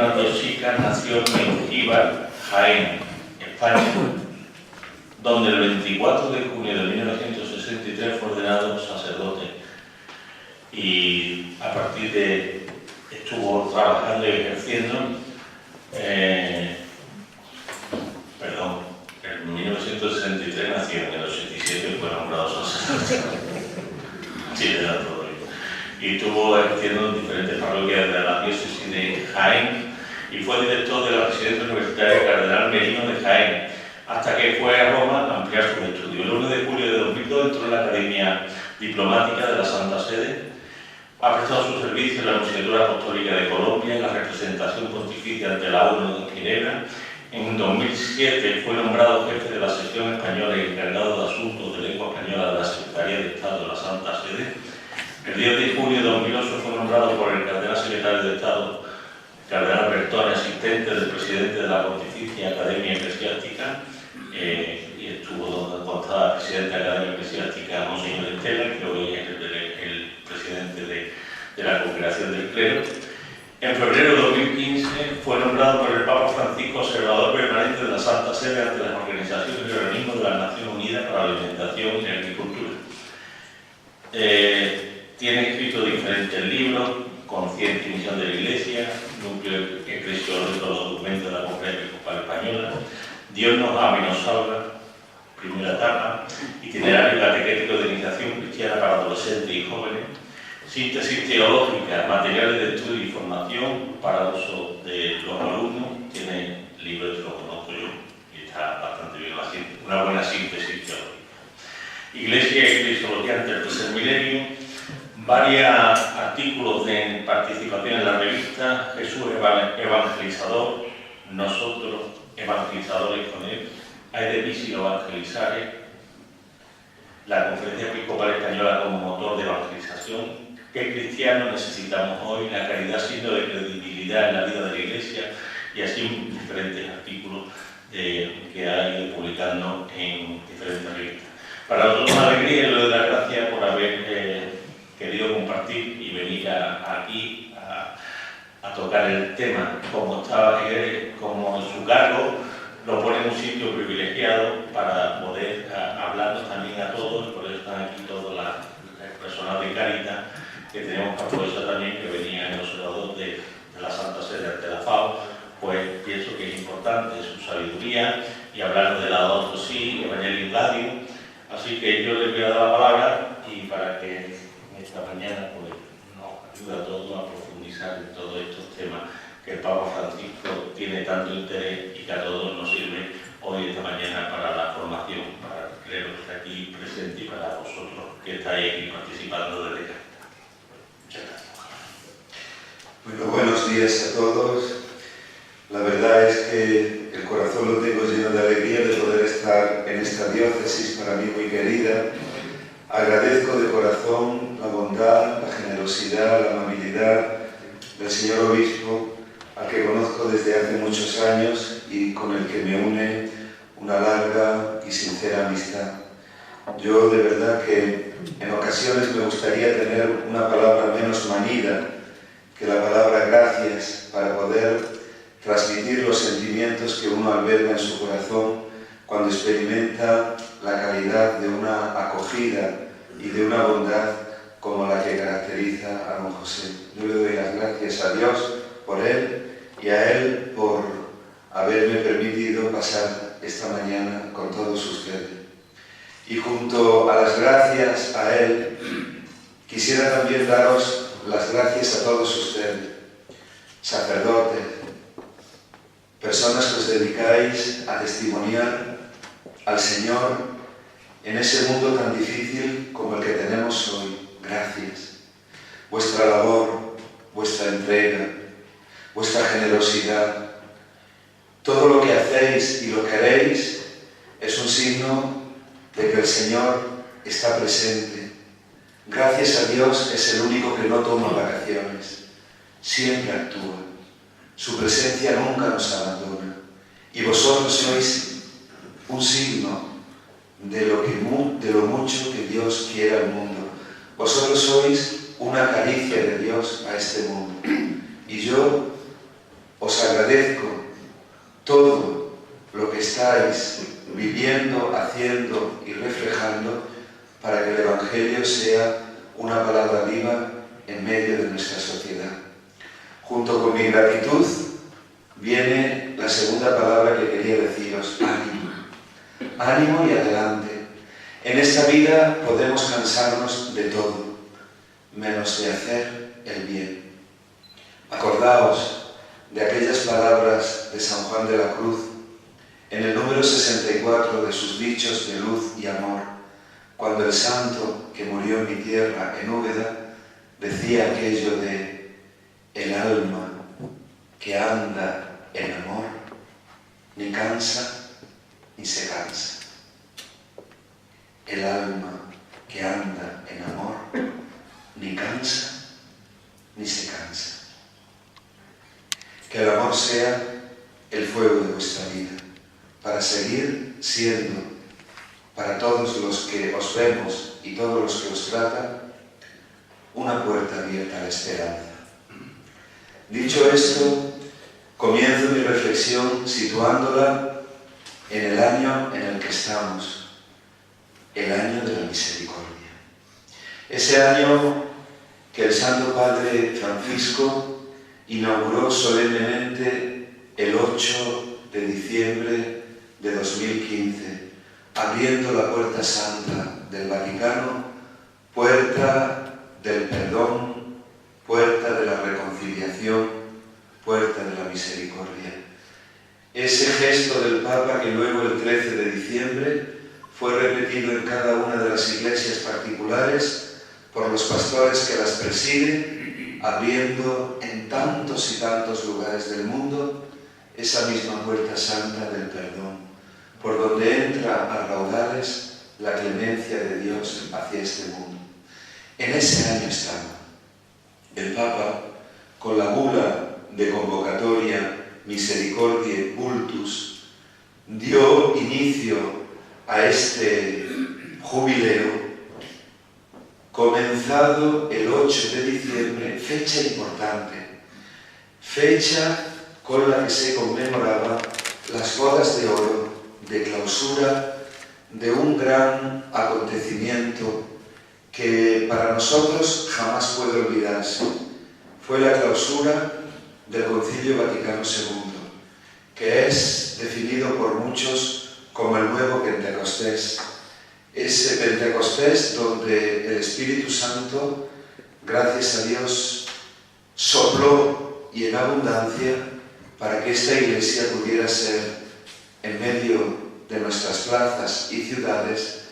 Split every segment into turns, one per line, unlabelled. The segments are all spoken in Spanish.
Fernando Chica nació en Gíbar, Jaén, España, donde el 24 de junio de 1963 fue ordenado sacerdote y a partir de estuvo trabajando y ejerciendo en 1963 nació, en el 87 fue nombrado sacerdote. Sí, era todo. Y estuvo ejerciendo en diferentes parroquias de la diócesis de Jaén y fue director de la residencia universitaria Cardenal Merino de Jaén, hasta que fue a Roma a ampliar sus estudios. El 1 de julio de 2002 entró en la Academia Diplomática de la Santa Sede. Ha prestado su servicio en la Nunciatura Apostólica de Colombia, en la representación pontificia ante la ONU en Ginebra. En 2007 fue nombrado jefe de la sección española y encargado de asuntos de lengua española de la Secretaría de Estado de la Santa Sede. El 10 de junio de 2008 fue nombrado por el cardenal secretario de Estado, cardenal Bertone, asistente del presidente de la Pontificia Academia Eclesiástica, y estuvo contada presidente de la Academia Eclesiástica, Monseñor Estela, que hoy es el presidente de la Congregación del Clero. En febrero de 2015 fue nombrado por el Papa Francisco observador permanente de la Santa Sede ante las organizaciones y organismos de las Naciones Unidas para la Alimentación y la Agricultura. Tiene escrito diferentes libros, Conciencia y Misión de la Iglesia, Núcleo Eclesiológico de los documentos de la Conferencia Episcopal Española, Dios nos ama y nos salva, primera etapa, Itinerario catequético de iniciación cristiana para adolescentes y jóvenes, Síntesis teológica, materiales de estudio y formación para uso de los alumnos, tiene libros, lo conozco yo, y está bastante bien una buena síntesis teológica. Iglesia y Eclesiología ante el tercer milenio, varios artículos de participación en la revista Jesús Evangelizador, nosotros evangelizadores con él, hay de visio evangelizare, la Conferencia Episcopal Española como motor de evangelización. ¿Qué cristianos necesitamos hoy? La caridad signo de credibilidad en la vida de la Iglesia, y así diferentes artículos que ha ido publicando en diferentes revistas. Para nosotros es una alegría y le doy las gracias por haber querido compartir y venir aquí a tocar el tema. Como en su cargo, lo pone en un sitio privilegiado para poder hablarnos también a todos, por eso están aquí todas las personas de Cáritas, que tenemos que aprovechar también que venía el observador de la Santa Sede ante la FAO, pues pienso que es importante su sabiduría y hablar de la ortodoxia, Evangelii Gaudium. Así que yo les voy a dar la palabra y para que esta mañana pues, nos ayude a todos a profundizar en todos estos temas que el Papa Francisco tiene tanto interés y que a todos nos sirve hoy, esta mañana, para la formación, para el clero que está aquí presente y para vosotros que estáis aquí participando desde acá. Muchas gracias.
Bueno, buenos días a todos. La verdad es que el corazón lo tengo lleno de alegría de poder estar en esta diócesis para mí muy querida. Agradezco de corazón la bondad, la generosidad, la amabilidad del señor obispo, al que conozco desde hace muchos años y con el que me une una larga y sincera amistad. Yo de verdad que en ocasiones me gustaría tener una palabra menos manida que la palabra gracias para poder transmitir los sentimientos que uno alberga en su corazón cuando experimenta la calidad de una acogida y de una bondad como la que caracteriza a don José. Yo le doy las gracias a Dios por él y a él por haberme permitido pasar esta mañana con todos ustedes. Y junto a las gracias a él, quisiera también daros las gracias a todos ustedes, sacerdotes, personas que os dedicáis a testimoniar al Señor en ese mundo tan difícil como el que tenemos hoy. Gracias. Vuestra labor, vuestra entrega, vuestra generosidad, todo lo que hacéis y lo que haréis es un signo de que el Señor está presente. Gracias a Dios es el único que no toma vacaciones, siempre actúa. Su presencia nunca nos abandona. Y vosotros sois un signo de lo mucho que Dios quiere al mundo. Vosotros sois una caricia de Dios a este mundo. Y yo os os agradezco todo lo que estáis viviendo, haciendo y reflejando para que el Evangelio sea una palabra viva en medio de nuestra sociedad. Junto con mi gratitud viene la segunda palabra que quería deciros: ánimo. Ánimo y adelante. En esta vida podemos cansarnos de todo, menos de hacer el bien. Acordaos de aquellas palabras de San Juan de la Cruz, en el número 64 de sus dichos de luz y amor, cuando el santo que murió en mi tierra, en Úbeda, decía aquello de: el alma que anda en amor, ni cansa ni se cansa. El alma que anda en amor, ni cansa ni se cansa. Que el amor sea el fuego de vuestra vida, para seguir siendo, para todos los que os vemos y todos los que os tratan, una puerta abierta a la esperanza. Dicho esto, comienzo mi reflexión situándola en el año en el que estamos, el año de la misericordia. Ese año que el Santo Padre Francisco inauguró solemnemente el 8 de diciembre de 2015, abriendo la puerta santa del Vaticano, puerta del perdón, puerta de la reconciliación, puerta de la misericordia. Ese gesto del Papa que luego el 13 de diciembre fue repetido en cada una de las iglesias particulares por los pastores que las presiden, abriendo en tantos y tantos lugares del mundo esa misma puerta santa del perdón, por donde entra a raudales la clemencia de Dios hacia este mundo. En ese año estaba. El Papa, con la bula de convocatoria Misericordiae Vultus, dio inicio a este jubileo, comenzado el 8 de diciembre, fecha importante, fecha con la que se conmemoraba las bodas de oro de clausura de un gran acontecimiento que para nosotros jamás puede olvidarse. Fue la clausura del Concilio Vaticano II, que es definido por muchos como el nuevo Pentecostés. Ese Pentecostés donde el Espíritu Santo, gracias a Dios, sopló y en abundancia para que esta Iglesia pudiera ser, en medio de nuestras plazas y ciudades,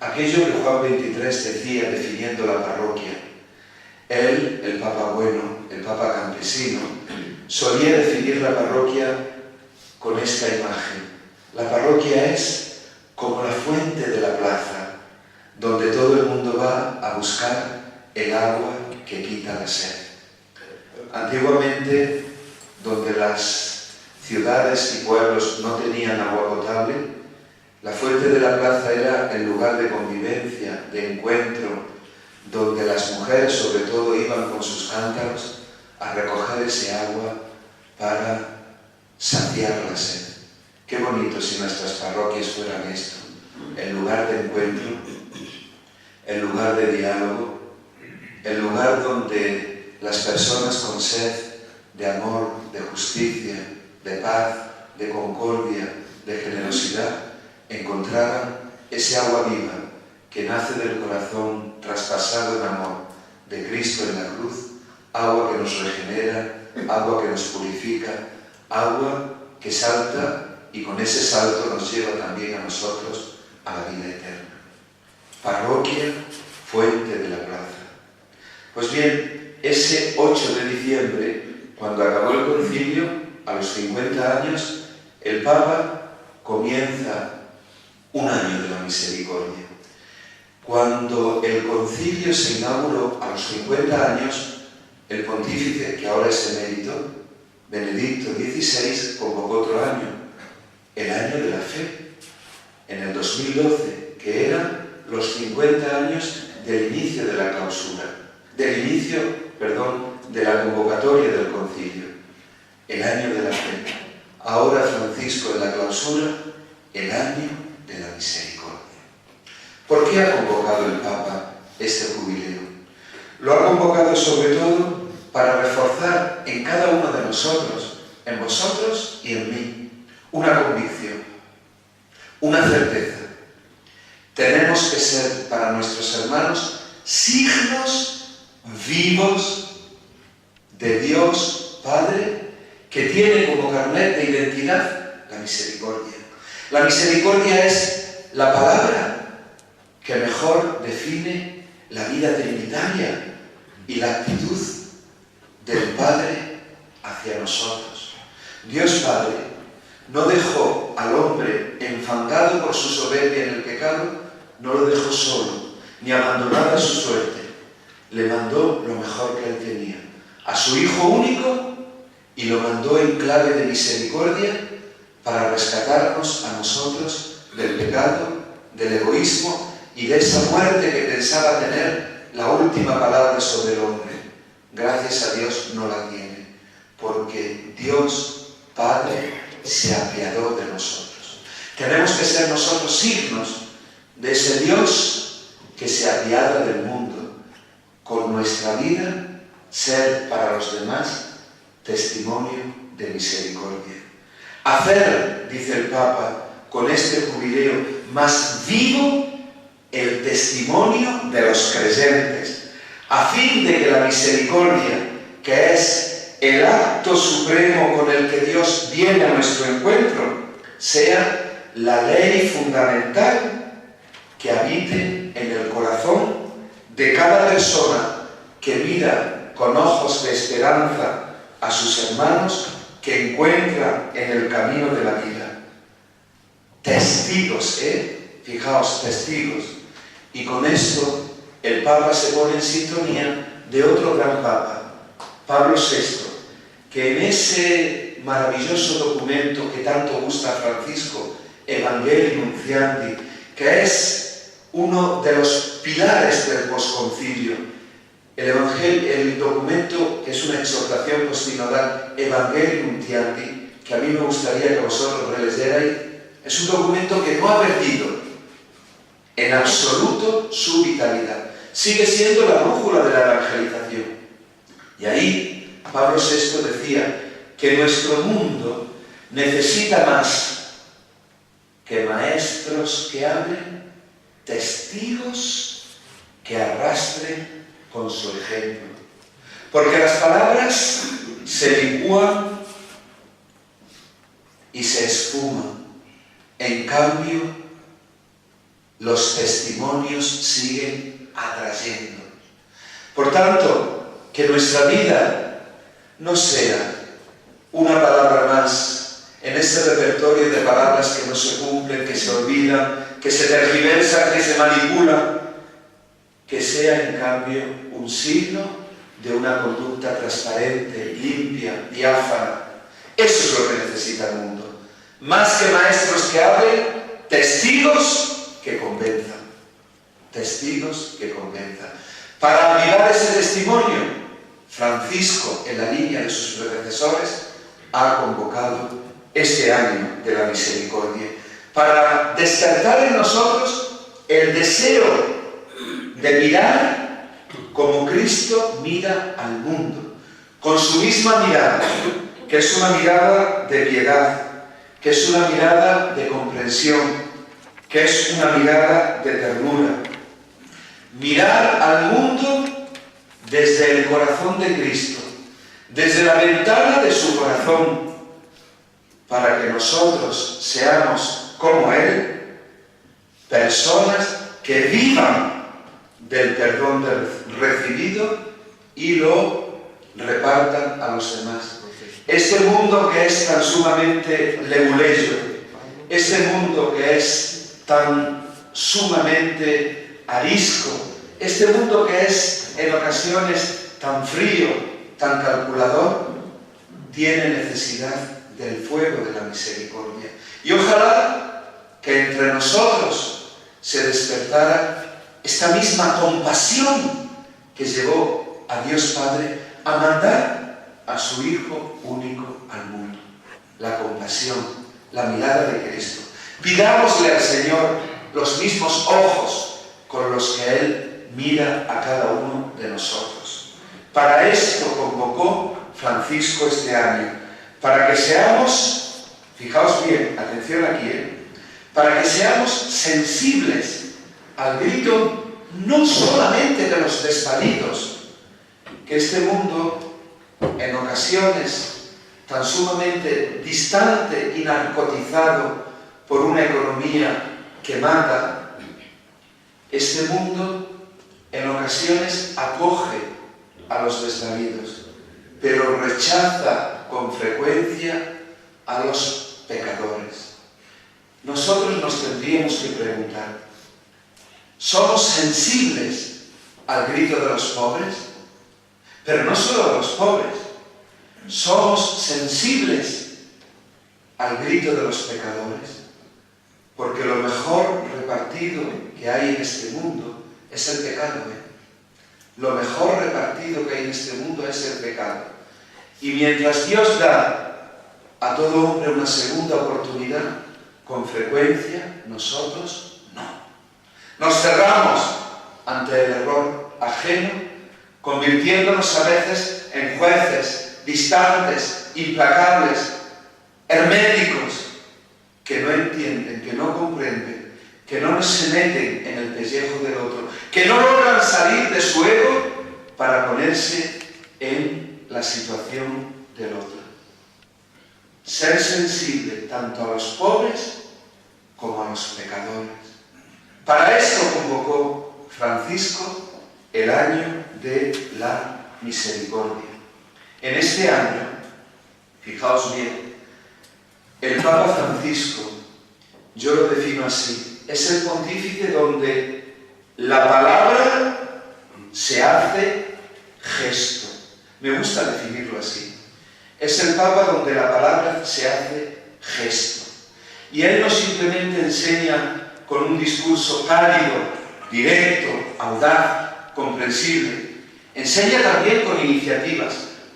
aquello que Juan 23 decía definiendo la parroquia. Él, el Papa bueno, el Papa campesino, solía definir la parroquia con esta imagen. La parroquia es como la fuente de la plaza, donde todo el mundo va a buscar el agua que quita la sed. Antiguamente, donde las ciudades y pueblos no tenían agua potable, la fuente de la plaza era el lugar de convivencia, de encuentro, donde las mujeres sobre todo iban con sus cántaros a recoger ese agua para saciar la sed. Qué bonito si nuestras parroquias fueran esto, el lugar de encuentro, el lugar de diálogo, el lugar donde las personas con sed de amor, de justicia, de paz, de concordia, de generosidad, encontraran ese agua viva que nace del corazón traspasado en amor de Cristo en la cruz, agua que nos regenera, agua que nos purifica, agua que salta y con ese salto nos lleva también a nosotros a la vida eterna. Parroquia, fuente de la plaza. Pues bien, ese 8 de diciembre, cuando acabó el concilio, a los 50 años, el Papa comienza un año de la misericordia. Cuando el concilio se inauguró a los 50 años, el pontífice, que ahora es emérito, Benedicto XVI, convocó otro año, el año de la fe, en el 2012, que eran los 50 años del inicio de la clausura, de la convocatoria del concilio. el año de la fe. Ahora, Francisco, en la clausura, el año de la misericordia. ¿Por qué ha convocado el Papa este jubileo? Lo ha convocado sobre todo para reforzar en cada uno de nosotros, en vosotros y en mí, una convicción, una certeza. Tenemos que ser para nuestros hermanos signos vivos de Dios Padre, que tiene como carnet de identidad la misericordia. La misericordia es la palabra que mejor define la vida trinitaria y la actitud del Padre hacia nosotros. Dios Padre no dejó al hombre enfangado por su soberbia en el pecado, no lo dejó solo, ni abandonado a su suerte. Le mandó lo mejor que él tenía, a su Hijo único, y lo mandó en clave de misericordia para rescatarnos a nosotros del pecado, del egoísmo y de esa muerte que pensaba tener la última palabra sobre el hombre. Gracias a Dios no la tiene, porque Dios Padre se apiadó de nosotros. Tenemos que ser nosotros signos de ese Dios que se apiada del mundo, con nuestra vida ser para los demás testimonio de misericordia. Hacer, dice el Papa, con este jubileo más vivo el testimonio de los creyentes, a fin de que la misericordia, que es el acto supremo con el que Dios viene a nuestro encuentro, sea la ley fundamental que habite en el corazón de cada persona que mira con ojos de esperanza a sus hermanos que encuentra en el camino de la vida. Testigos, Fijaos, testigos. Y con esto el Papa se pone en sintonía de otro gran Papa, Pablo VI, que en ese maravilloso documento que tanto gusta a Francisco, Evangelii Nuntiandi, que es uno de los pilares del posconcilio, el documento, que es una exhortación postsinodal, Evangelii Nuntiandi, que a mí me gustaría que vosotros releyerais, es un documento que no ha perdido en absoluto su vitalidad. Sigue siendo la brújula de la evangelización. Y ahí Pablo VI decía que nuestro mundo necesita más que maestros que hablen, testigos que arrastren con su ejemplo. Porque las palabras se licúan y se esfuman. En cambio, los testimonios siguen atrayendo. Por tanto, que nuestra vida no sea una palabra más en ese repertorio de palabras que no se cumplen, que se olvidan, que se tergiversan, que se manipulan, que sea en cambio un signo de una conducta transparente, limpia, diáfana. Eso es lo que necesita el mundo. Más que maestros que hablen, testigos que convenzan. Testigos que convenzan. Para avivar ese testimonio, Francisco, en la línea de sus predecesores, ha convocado este año de la misericordia para despertar en nosotros el deseo de mirar como Cristo mira al mundo, con su misma mirada, que es una mirada de piedad, que es una mirada de comprensión, que es una mirada de ternura. Mirar al mundo desde el corazón de Cristo, desde la ventana de su corazón, para que nosotros seamos como Él, personas que vivan del perdón recibido y lo repartan a los demás. Este mundo que es tan sumamente leguleyo, este mundo que es tan sumamente arisco, este mundo que es en ocasiones tan frío, tan calculador, tiene necesidad del fuego de la misericordia. Y ojalá que entre nosotros se despertara esta misma compasión que llevó a Dios Padre a mandar a su Hijo único al mundo. La compasión, la mirada de Cristo. Pidámosle al Señor los mismos ojos con los que Él mira a cada uno de nosotros. Para esto convocó Francisco este año, para que seamos, fijaos bien, atención aquí, para que seamos sensibles al grito no solamente de los desvalidos, que este mundo en ocasiones tan sumamente distante y narcotizado por una economía que mata, este mundo en ocasiones acoge a los desvalidos, pero rechaza con frecuencia a los pecadores. Nosotros nos tendríamos que preguntar, ¿somos sensibles al grito de los pobres? Pero no solo de los pobres, somos sensibles al grito de los pecadores, porque lo mejor repartido que hay en este mundo es el pecado. Lo mejor repartido que hay en este mundo es el pecado. Y mientras Dios da a todo hombre una segunda oportunidad, con frecuencia nosotros no. Nos cerramos ante el error ajeno, convirtiéndonos a veces en jueces distantes, implacables, herméticos, que no entienden, que no comprenden, que no se meten en el pellejo del otro, que no logran salir de su ego para ponerse en la situación del otro. Ser sensible tanto a los pobres como a los pecadores. Para esto convocó Francisco el año de la misericordia. En este año, fijaos bien, el Papa Francisco, yo lo defino así, es el pontífice donde la palabra se hace gesto. Me gusta definirlo así. Es el Papa donde la palabra se hace gesto. Y él no simplemente enseña con un discurso cálido, directo, audaz, comprensible. Enseña también con iniciativas.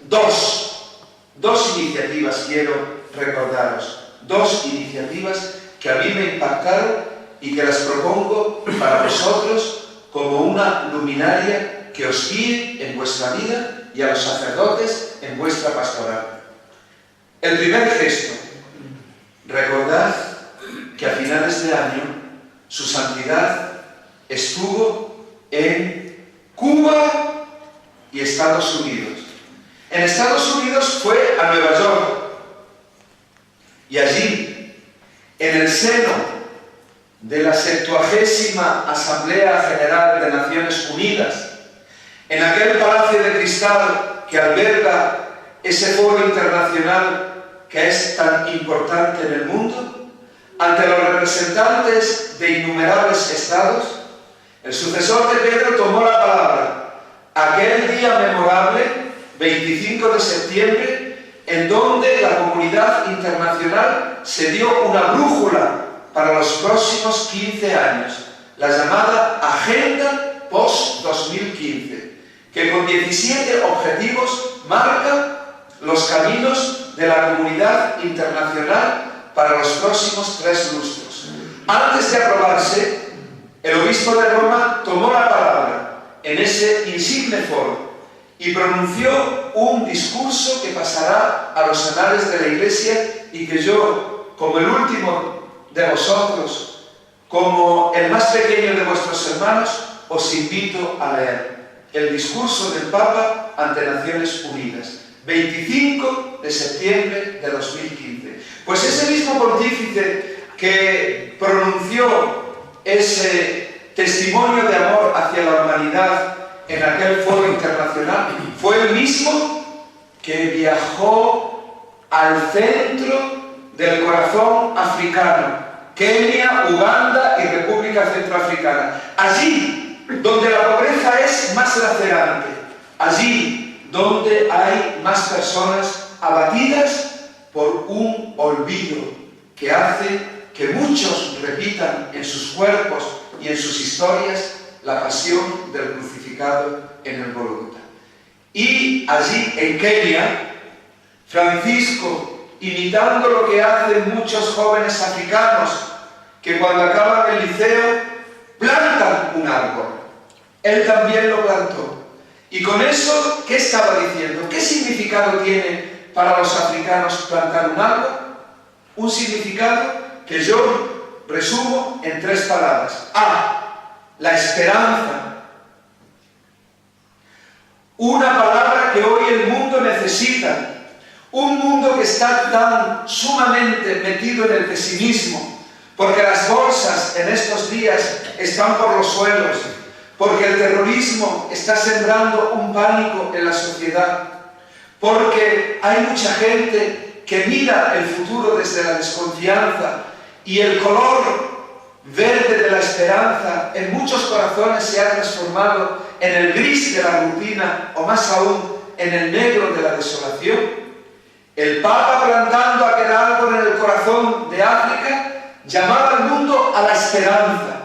Dos iniciativas quiero recordaros. Dos iniciativas que a mí me impactaron y que las propongo para vosotros como una luminaria que os guíe en vuestra vida y a los sacerdotes en vuestra pastoral. El primer gesto, recordad que a finales de año su santidad estuvo en Cuba y Estados Unidos. En Estados Unidos fue a Nueva York y allí, en el seno de la 70ª Asamblea General de Naciones Unidas, en aquel palacio de cristal que alberga ese foro internacional que es tan importante en el mundo, ante los representantes de innumerables estados, el sucesor de Pedro tomó la palabra aquel día memorable, 25 de septiembre, en donde la comunidad internacional se dio una brújula para los próximos 15 años, la llamada Agenda Post-2015, que con 17 objetivos marca los caminos de la comunidad internacional para los próximos 3 lustros. Antes de aprobarse, el obispo de Roma tomó la palabra en ese insigne foro y pronunció un discurso que pasará a los anales de la Iglesia y que yo, como el último de vosotros, como el más pequeño de vuestros hermanos, os invito a leer. El discurso del Papa ante Naciones Unidas, 25 de septiembre de 2015. Pues ese mismo pontífice que pronunció ese testimonio de amor hacia la humanidad en aquel foro internacional fue el mismo que viajó al centro del corazón africano, Kenia, Uganda y República Centroafricana. Allí donde la pobreza es más lacerante, allí donde hay más personas abatidas por un olvido que hace que muchos repitan en sus cuerpos y en sus historias la pasión del crucificado en el Gólgota. Y allí en Kenia,
Francisco, imitando lo que hacen muchos jóvenes africanos, que cuando acaban el liceo plantan un árbol. Él también lo plantó. Y con eso, ¿qué estaba diciendo? ¿Qué significado tiene para los africanos plantar un árbol? Un significado que yo resumo en 3 palabras. A, la esperanza. Una palabra que hoy el mundo necesita. Un mundo que está tan sumamente metido en el pesimismo, porque las bolsas en estos días están por los suelos, porque el terrorismo está sembrando un pánico en la sociedad, porque hay mucha gente que mira el futuro desde la desconfianza y el color verde de la esperanza en muchos corazones se ha transformado en el gris de la rutina o más aún en el negro de la desolación. El Papa, plantando aquel árbol en el corazón de África, llamaba al mundo a la esperanza.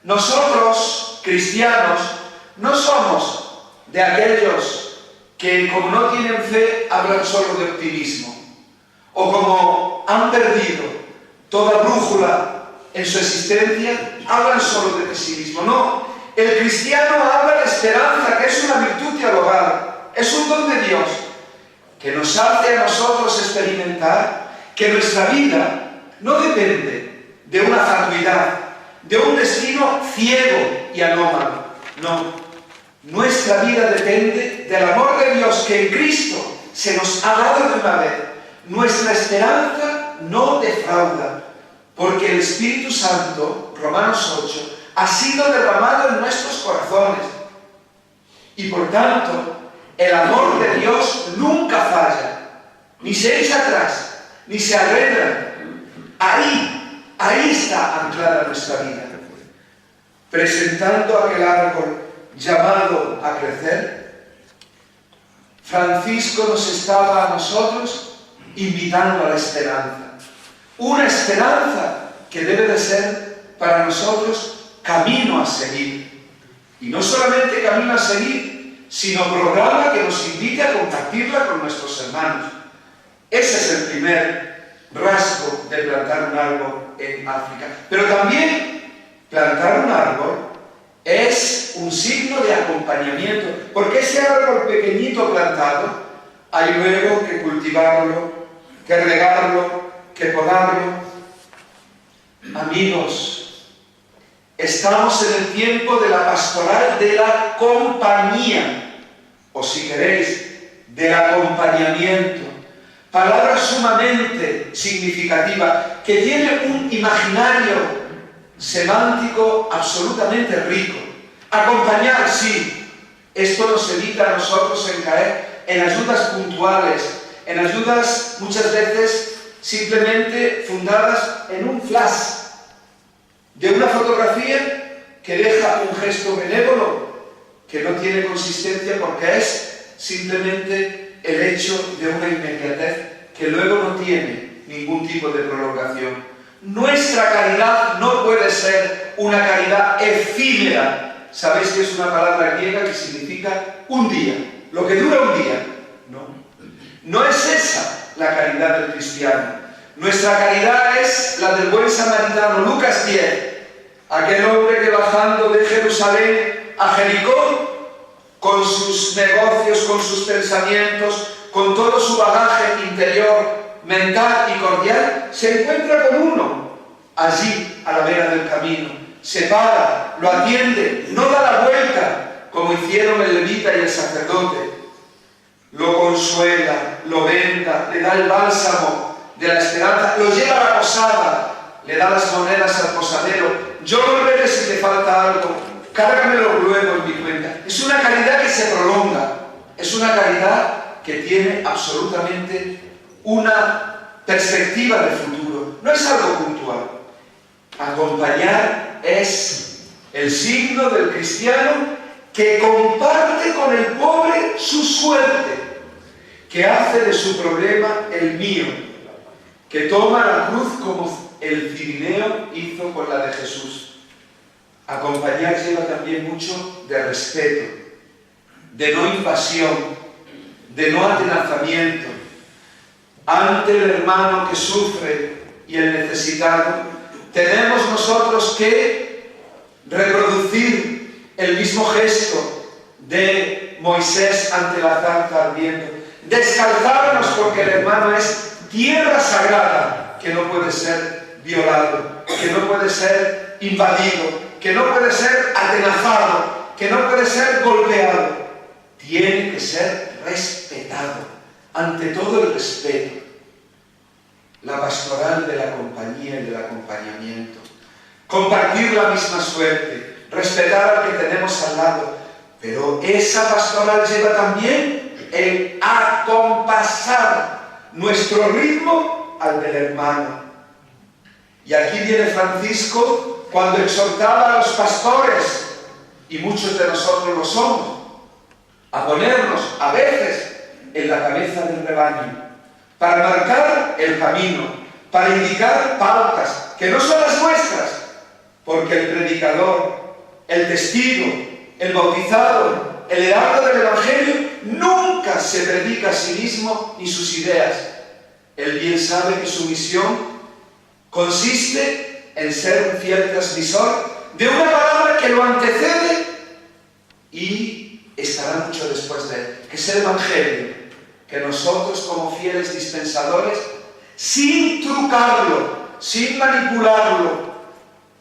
Nosotros, cristianos, no somos de aquellos que, como no tienen fe, hablan solo de optimismo, o como han perdido toda brújula en su existencia, hablan solo de pesimismo. No, el cristiano habla de esperanza, que es una virtud teologal, es un don de Dios, que nos hace a nosotros experimentar que nuestra vida no depende de una fatuidad, de un destino ciego y anómalo. No, nuestra vida depende del amor de Dios que en Cristo se nos ha dado de una vez. Nuestra esperanza no defrauda, porque el Espíritu Santo, Romanos 8, ha sido derramado en nuestros corazones. Y por tanto, el amor de Dios nunca falla, ni se echa atrás, ni se arredra. Ahí está anclada nuestra vida. Presentando aquel árbol llamado a crecer, Francisco nos estaba a nosotros invitando a la esperanza. Una esperanza que debe de ser para nosotros camino a seguir. Y no solamente camino a seguir, sino programa que nos invite a compartirla con nuestros hermanos. Ese es el primer rasgo de plantar un árbol en África. Pero también plantar un árbol es un signo de acompañamiento, porque ese árbol pequeñito plantado hay luego que cultivarlo, que regarlo, que podarlo. Amigos, estamos en el tiempo de la pastoral de la compañía, o si queréis, del acompañamiento. Palabra sumamente significativa, que tiene un imaginario semántico absolutamente rico. Acompañar, sí, esto nos evita a nosotros en caer en ayudas puntuales, en ayudas muchas veces simplemente fundadas en un flash de una fotografía que deja un gesto benévolo que no tiene consistencia porque es simplemente el hecho de una inmediatez que luego no tiene ningún tipo de prolongación. Nuestra caridad no puede ser una caridad efímera. Sabéis que es una palabra griega que significa un día, lo que dura un día. No es esa la caridad del cristiano. Nuestra caridad es la del buen samaritano, Lucas 10, aquel hombre que bajando de Jerusalén a Jericó, con sus negocios, con sus pensamientos, con todo su bagaje interior, mental y cordial, se encuentra con uno allí a la vera del camino, se para, lo atiende, no da la vuelta como hicieron el levita y el sacerdote, lo consuela, lo venda, le da el bálsamo de la esperanza, lo lleva a la posada, le da las monedas al posadero, yo volveré si te falta algo, cárgamelo luego en mi cuenta. Es una caridad que se prolonga, es una caridad que tiene absolutamente una perspectiva de futuro, no es algo puntual. Acompañar es el signo del cristiano que comparte con el pobre su suerte, que hace de su problema el mío, que toma la cruz como el Cirineo hizo con la de Jesús. Acompañar lleva también mucho de respeto, de no invasión, de no atenazamiento, ante el hermano que sufre y el necesitado, tenemos nosotros que reproducir el mismo gesto de Moisés ante la zarza ardiendo. Descalzarnos porque el hermano es tierra sagrada que no puede ser violado, que no puede ser invadido, que no puede ser atenazado, que no puede ser golpeado. Tiene que ser respetado, ante todo el respeto. La pastoral de la compañía y del acompañamiento. Compartir la misma suerte, respetar al que tenemos al lado. Pero esa pastoral lleva también el acompasar nuestro ritmo al del hermano. Y aquí viene Francisco cuando exhortaba a los pastores, y muchos de nosotros lo somos, a ponernos a veces en la cabeza del rebaño, para marcar el camino, para indicar pautas, que no son las nuestras, porque el predicador, el testigo, el bautizado, el heraldo del Evangelio, nunca se predica a sí mismo ni sus ideas. Él bien sabe que su misión consiste en ser un fiel transmisor de una palabra que lo antecede y estará mucho después de él, que es el Evangelio, que nosotros como fieles dispensadores, sin trucarlo, sin manipularlo,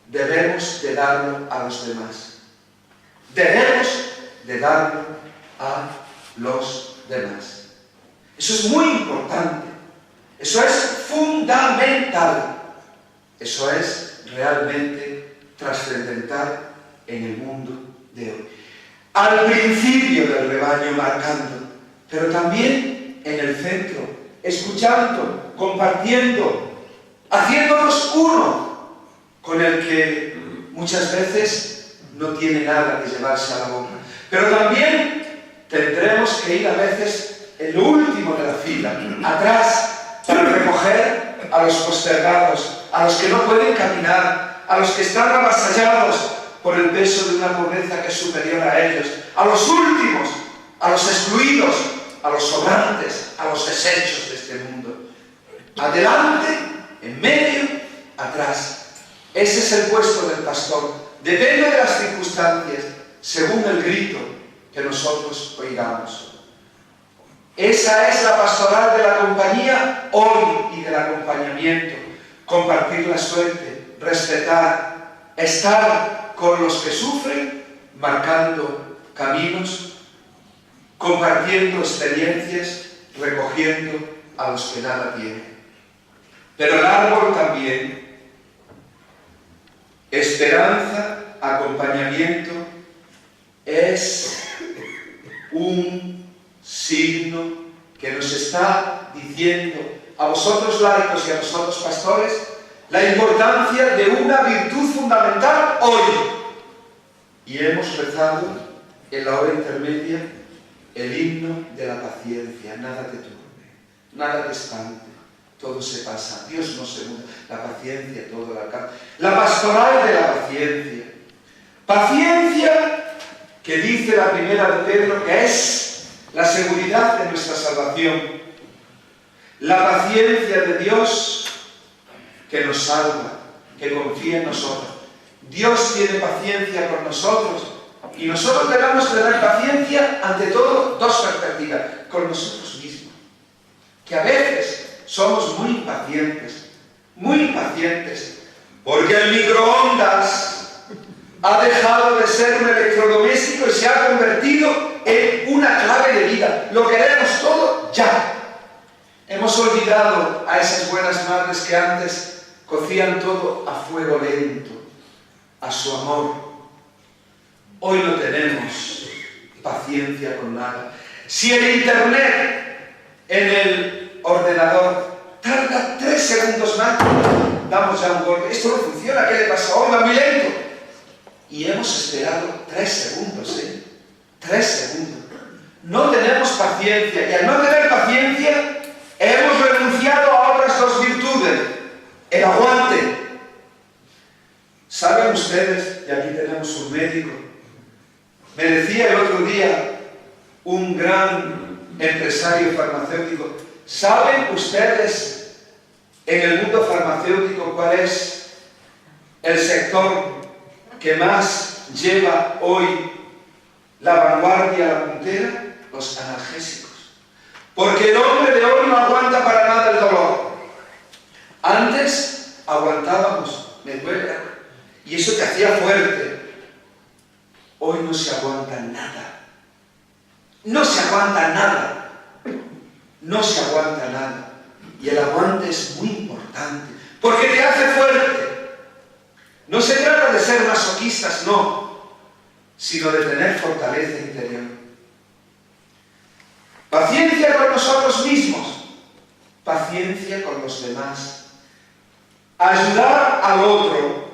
debemos de darlo a los demás. Debemos de darlo a los demás. Eso es muy importante. Eso es fundamental. Eso es realmente trascendental en el mundo de hoy. Al principio del rebaño marcando, pero también en el centro, escuchando, compartiendo, haciéndonos uno con el que muchas veces no tiene nada que llevarse a la boca. Pero también tendremos que ir a veces en lo último de la fila, atrás, para recoger a los postergados, a los que no pueden caminar, a los que están avasallados por el peso de una pobreza que es superior a ellos, a los últimos, a los excluidos, a los sobrantes, a los desechos de este mundo. Adelante, en medio, atrás. Ese es el puesto del pastor. Depende de las circunstancias, según el grito que nosotros oigamos. Esa es la pastoral de la compañía hoy y del acompañamiento. Compartir la suerte, respetar, estar con los que sufren, marcando caminos, compartiendo experiencias, recogiendo a los que nada tienen. Pero el árbol también, esperanza, acompañamiento, es un signo que nos está diciendo a vosotros laicos y a nosotros pastores la importancia de una virtud fundamental hoy. Y hemos rezado en la hora intermedia el himno de la paciencia. Nada te turbe, nada te espante, todo se pasa, Dios no se muda, la paciencia todo la alcanza. La pastoral de la paciencia. Paciencia que dice la primera de Pedro que es la seguridad de nuestra salvación. La paciencia de Dios que nos salva, que confía en nosotros. Dios tiene paciencia con nosotros y nosotros debemos tener paciencia ante todo dos perspectivas, con nosotros mismos, que a veces somos muy impacientes, porque el microondas ha dejado de ser un electrodoméstico y se ha convertido en una clave de vida. Lo queremos todo ya. Hemos olvidado a esas buenas madres que antes cocían todo a fuego lento, a su amor. Hoy no tenemos paciencia con nada. Si el internet en el ordenador tarda 3 segundos más, damos ya un golpe. Esto no funciona, ¿qué le pasa? Hoy va muy lento. Y hemos esperado 3 segundos, 3 segundos. No tenemos paciencia, y al no tener paciencia, hemos renunciado a otras 2 virtudes. El aguante. ¿Saben ustedes, y aquí tenemos un médico, me decía el otro día un gran empresario farmacéutico, ¿Saben ustedes en el mundo farmacéutico cuál es el sector que más lleva hoy la vanguardia, la puntera? Los analgésicos. Porque el hombre de hoy no aguanta para nada el dolor. Antes aguantábamos, me duele, y eso te hacía fuerte. Hoy no se aguanta nada. No se aguanta nada. No se aguanta nada. Y el aguante es muy importante, porque te hace fuerte. No se trata de ser masoquistas, no, sino de tener fortaleza interior. Paciencia con nosotros mismos, paciencia con los demás. Ayudar al otro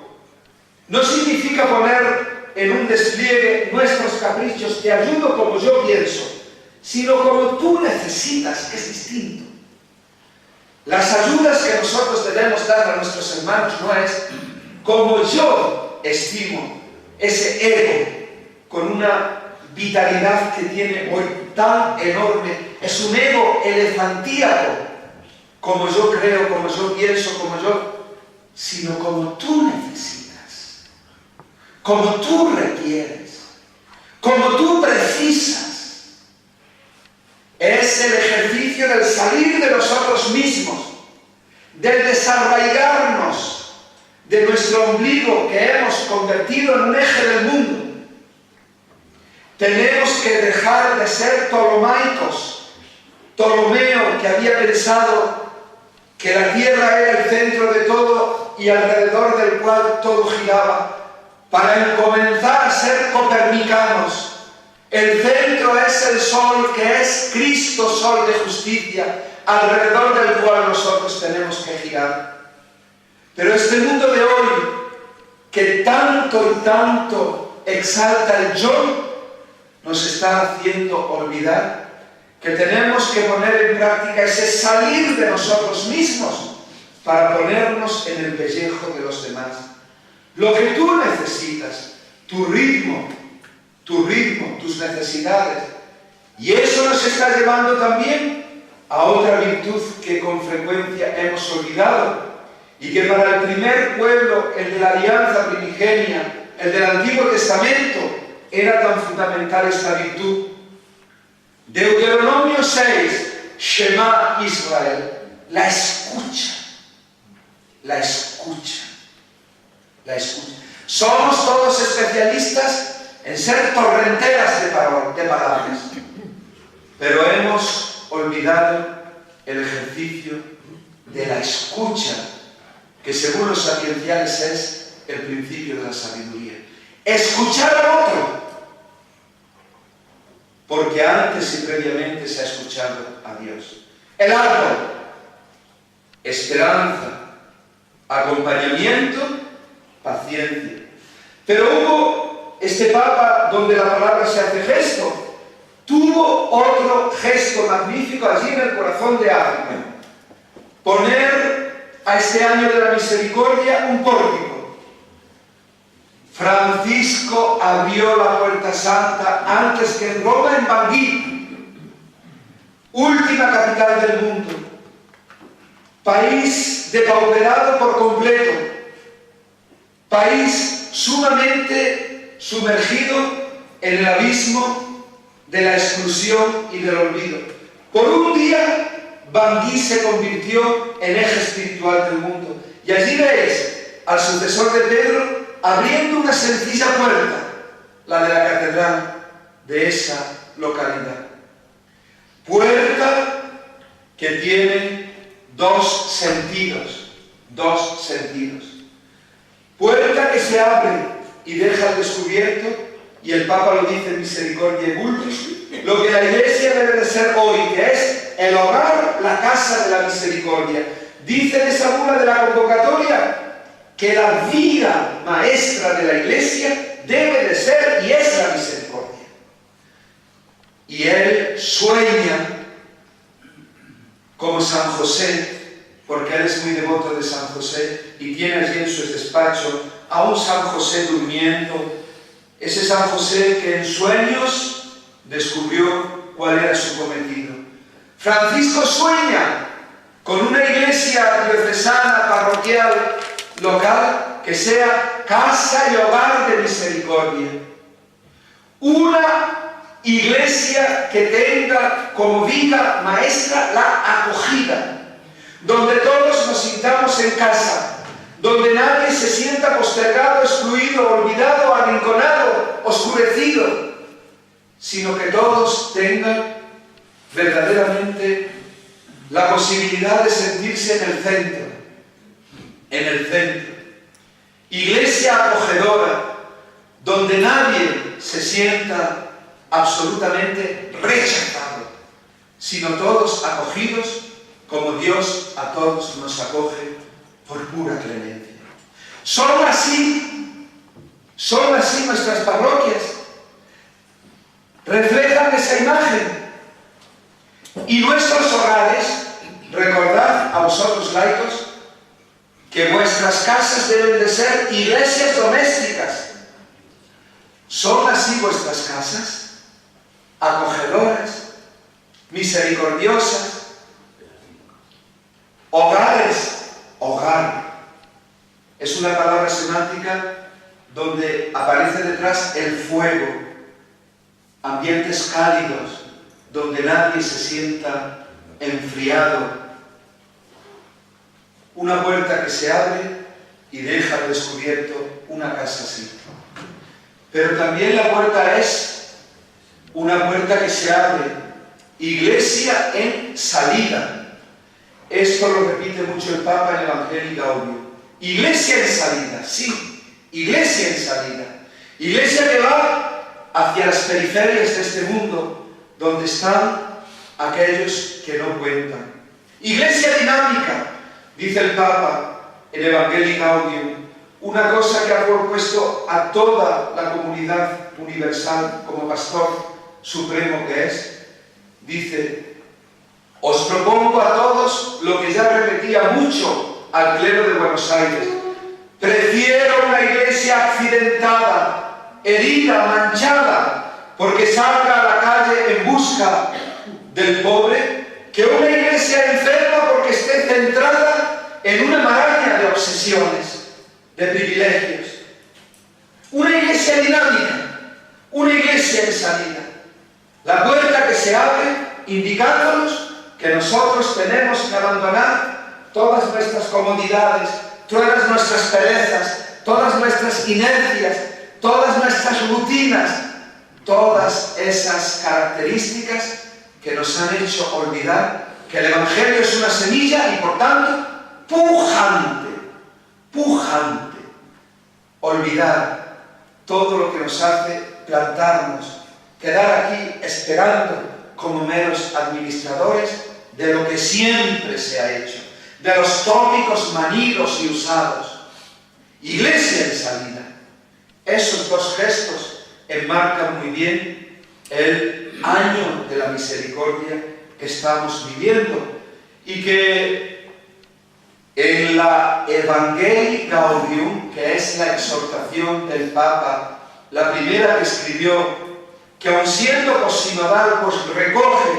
no significa poner en un despliegue nuestros caprichos, te ayudo como yo pienso, sino como tú necesitas, que es distinto. Las ayudas que nosotros debemos dar a nuestros hermanos no es como yo estimo ese ego con una vitalidad que tiene hoy tan enorme, es un ego elefantíaco, como yo creo, como yo pienso, como yo, sino como tú necesitas, como tú requieres, como tú precisas. Es el ejercicio del salir de nosotros mismos, del desarraigarnos de nuestro ombligo que hemos convertido en un eje del mundo. Tenemos que dejar de ser ptolomaicos. Ptolomeo, que había pensado que la tierra era el centro de todo y alrededor del cual todo giraba, para comenzar a ser copernicanos. El centro es el sol, que es Cristo, sol de justicia, alrededor del cual nosotros tenemos que girar. Pero este mundo de hoy, que tanto y tanto exalta el yo, nos está haciendo olvidar que tenemos que poner en práctica ese salir de nosotros mismos para ponernos en el pellejo de los demás. Lo que tú necesitas, tu ritmo, tus necesidades. Y eso nos está llevando también a otra virtud que con frecuencia hemos olvidado y que para el primer pueblo, el de la alianza primigenia, el del Antiguo Testamento, era tan fundamental esta virtud. Deuteronomio 6, Shema Israel, la escucha, la escucha, la escucha. Somos todos especialistas en ser torrenteras de palabras, pero hemos olvidado el ejercicio de la escucha, que según los sapienciales es el principio de la sabiduría. Escuchar al otro, porque antes y previamente se ha escuchado a Dios. El árbol, esperanza, acompañamiento, paciencia. Pero hubo este Papa, donde la palabra se hace gesto, tuvo otro gesto magnífico allí en el corazón de África: poner a este año de la misericordia un pórtico. Francisco abrió la Puerta Santa antes que en Roma, en Bangui, última capital del mundo, país depauperado por completo, país sumamente sumergido en el abismo de la exclusión y del olvido. Por un día, Bangui se convirtió en eje espiritual del mundo. Y allí veis al sucesor de Pedro abriendo una sencilla puerta, la de la catedral de esa localidad. Puerta que tiene dos sentidos. Puerta que se abre y deja al descubierto, y el Papa lo dice en Misericordia Vultus, lo que la Iglesia debe de ser hoy, que es el hogar, la casa de la misericordia. Dice en esa bula de la convocatoria que la vida maestra de la Iglesia debe de ser y es la misericordia. Y él sueña como San José, porque él es muy devoto de San José y tiene allí en su despacho a un San José durmiendo, ese San José que en sueños descubrió cuál era su cometido. Francisco sueña con una iglesia diocesana, parroquial, local, que sea casa y hogar de misericordia. Una iglesia que tenga como viga maestra la acogida, donde todos nos sintamos en casa, donde nadie se sienta postergado, excluido, olvidado, arrinconado, oscurecido, sino que todos tengan verdaderamente la posibilidad de sentirse en el centro, Iglesia acogedora, donde nadie se sienta absolutamente rechazado, sino todos acogidos como Dios a todos nos acoge por pura clemencia. Son así nuestras parroquias, reflejan esa imagen. Y nuestros hogares, recordad a vosotros laicos, que vuestras casas deben de ser iglesias domésticas. ¿Son así vuestras casas? Acogedoras, misericordiosas, hogares, hogar. Es una palabra semántica donde aparece detrás el fuego, ambientes cálidos, donde nadie se sienta enfriado. Una puerta que se abre y deja al descubierto una casa así. Pero también la puerta es una puerta que se abre, iglesia en salida. Esto lo repite mucho el Papa en el Evangelii Gaudium. Iglesia en salida, sí, iglesia en salida. Iglesia que va hacia las periferias de este mundo, donde están aquellos que no cuentan. Iglesia dinámica, dice el Papa en el Evangelii Gaudium, una cosa que ha propuesto a toda la comunidad universal como pastor supremo que es. Dice: os propongo a todos lo que ya repetía mucho al clero de Buenos Aires: prefiero una iglesia accidentada, herida, manchada, porque salga a la calle en busca del pobre, que una iglesia enferma porque esté centrada en una maraña de obsesiones, de privilegios. Una iglesia dinámica, una iglesia en salida. La puerta que se abre indicándonos que nosotros tenemos que abandonar todas nuestras comodidades, todas nuestras perezas, todas nuestras inercias, todas nuestras rutinas, todas esas características que nos han hecho olvidar que el Evangelio es una semilla y por tanto pujante. Olvidar todo lo que nos hace plantarnos, quedar aquí esperando como meros administradores de lo que siempre se ha hecho, de los tópicos manidos y usados. Iglesia en salida. Esos dos gestos enmarcan muy bien el año de la misericordia que estamos viviendo y que en la Evangelii Gaudium, que es la exhortación del Papa, la primera que escribió, que aun siendo posinodal, pues recoge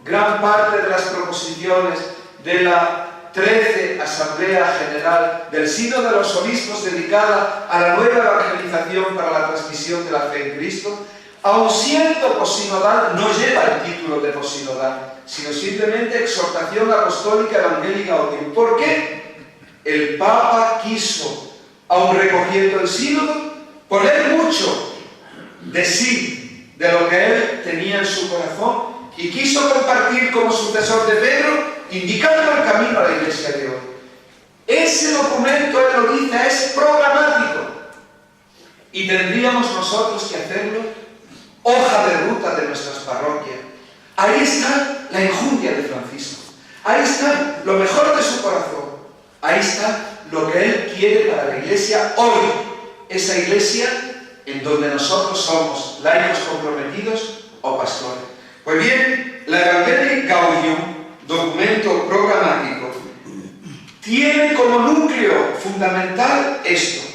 gran parte de las proposiciones de la 13 Asamblea General del Sínodo de los Obispos dedicada a la nueva evangelización para la transmisión de la fe en Cristo, aun siendo posinodal, no lleva el título de posinodal, sino simplemente exhortación apostólica Evangelii Gaudium. ¿Por qué? El Papa quiso, aun recogiendo el sínodo, poner mucho de sí, de lo que él tenía en su corazón, y quiso compartir como sucesor de Pedro, indicando el camino a la iglesia de hoy. Ese documento, él lo dice, es programático, y tendríamos nosotros que hacerlo hoja de ruta de nuestras parroquias. Ahí está la enjundia de Francisco, ahí está lo mejor de su corazón, ahí está lo que él quiere para la iglesia hoy, esa iglesia en donde nosotros somos laicos comprometidos o pastores. Pues bien, la Evangelii Gaudium, documento programático, tiene como núcleo fundamental esto.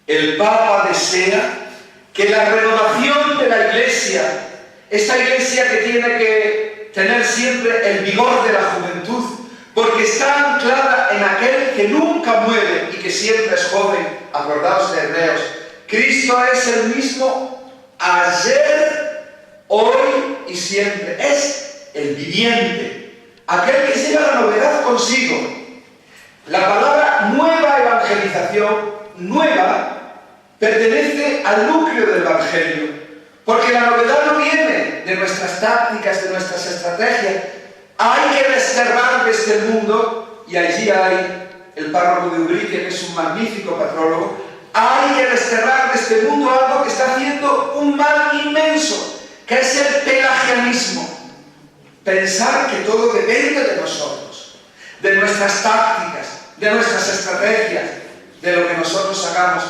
El Papa desea que la renovación de la iglesia, esta iglesia que tiene que tener siempre el vigor de la juventud, porque está anclada en aquel que nunca muere y que siempre es joven. Acordaos de Hebreos. Cristo es el mismo ayer, hoy y siempre. Es el viviente, aquel que lleva la novedad consigo. La palabra nueva evangelización, nueva, pertenece al núcleo del Evangelio, porque la novedad no viene de nuestras tácticas, de nuestras estrategias. Hay que desterrar de este mundo, y allí hay el párroco de Ubrique, que es un magnífico patrólogo. Hay que desterrar de este mundo algo que está haciendo un mal inmenso, que es el pelagianismo. Pensar que todo depende de nosotros, de nuestras tácticas, de nuestras estrategias, de lo que nosotros hagamos.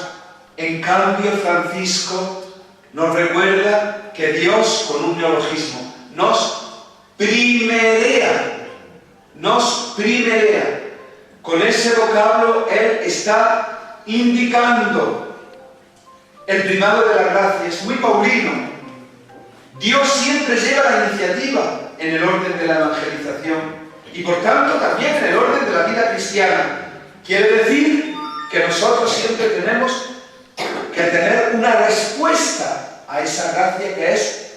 En cambio, Francisco nos recuerda que Dios, con un neologismo, nos primerea. Con ese vocablo Él está indicando el primado de la gracia. Es muy paulino. Dios siempre lleva la iniciativa en el orden de la evangelización y por tanto también en el orden de la vida cristiana. Quiere decir que nosotros siempre tenemos que tener una respuesta a esa gracia, que es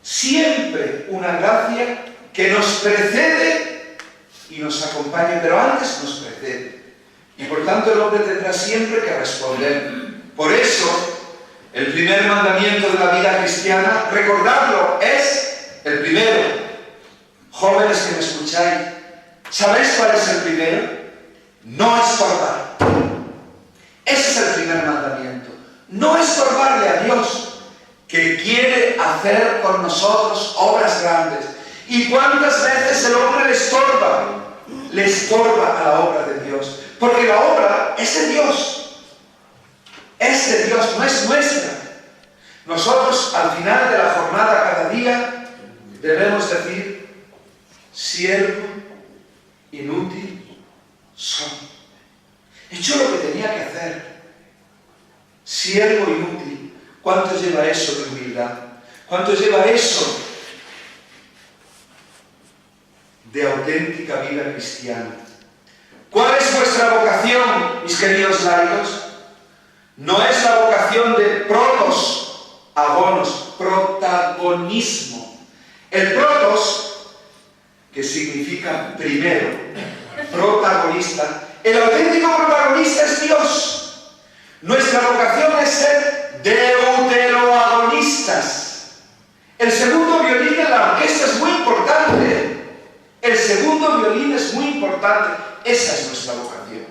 siempre una gracia que nos precede y nos acompaña, pero antes nos precede. Y por tanto el hombre tendrá siempre que responder. Por eso, el primer mandamiento de la vida cristiana, recordarlo, es el primero. Jóvenes que me escucháis, ¿sabéis cuál es el primero? No estorbar. Ese es el primer mandamiento. No estorbarle a Dios, que quiere hacer con nosotros obras grandes. ¿Y cuántas veces el hombre le estorba? Le estorba a la obra de Dios. Porque la obra es de Dios. Es de Dios, no es nuestra. Nosotros, al final de la jornada, cada día, debemos decir: siervo inútil soy. He hecho lo que tenía que hacer. Siervo inútil. ¿Cuánto lleva eso de humildad? ¿Cuánto lleva eso de auténtica vida cristiana? ¿Cuál es vuestra vocación, mis queridos laicos? No es la vocación de protos, agonos, protagonismo. El protos, que significa primero, protagonista. El auténtico protagonista es Dios. Nuestra vocación es ser deuteroagonistas. El segundo violín de la orquesta es muy importante. El segundo violín es muy importante. Esa es nuestra vocación.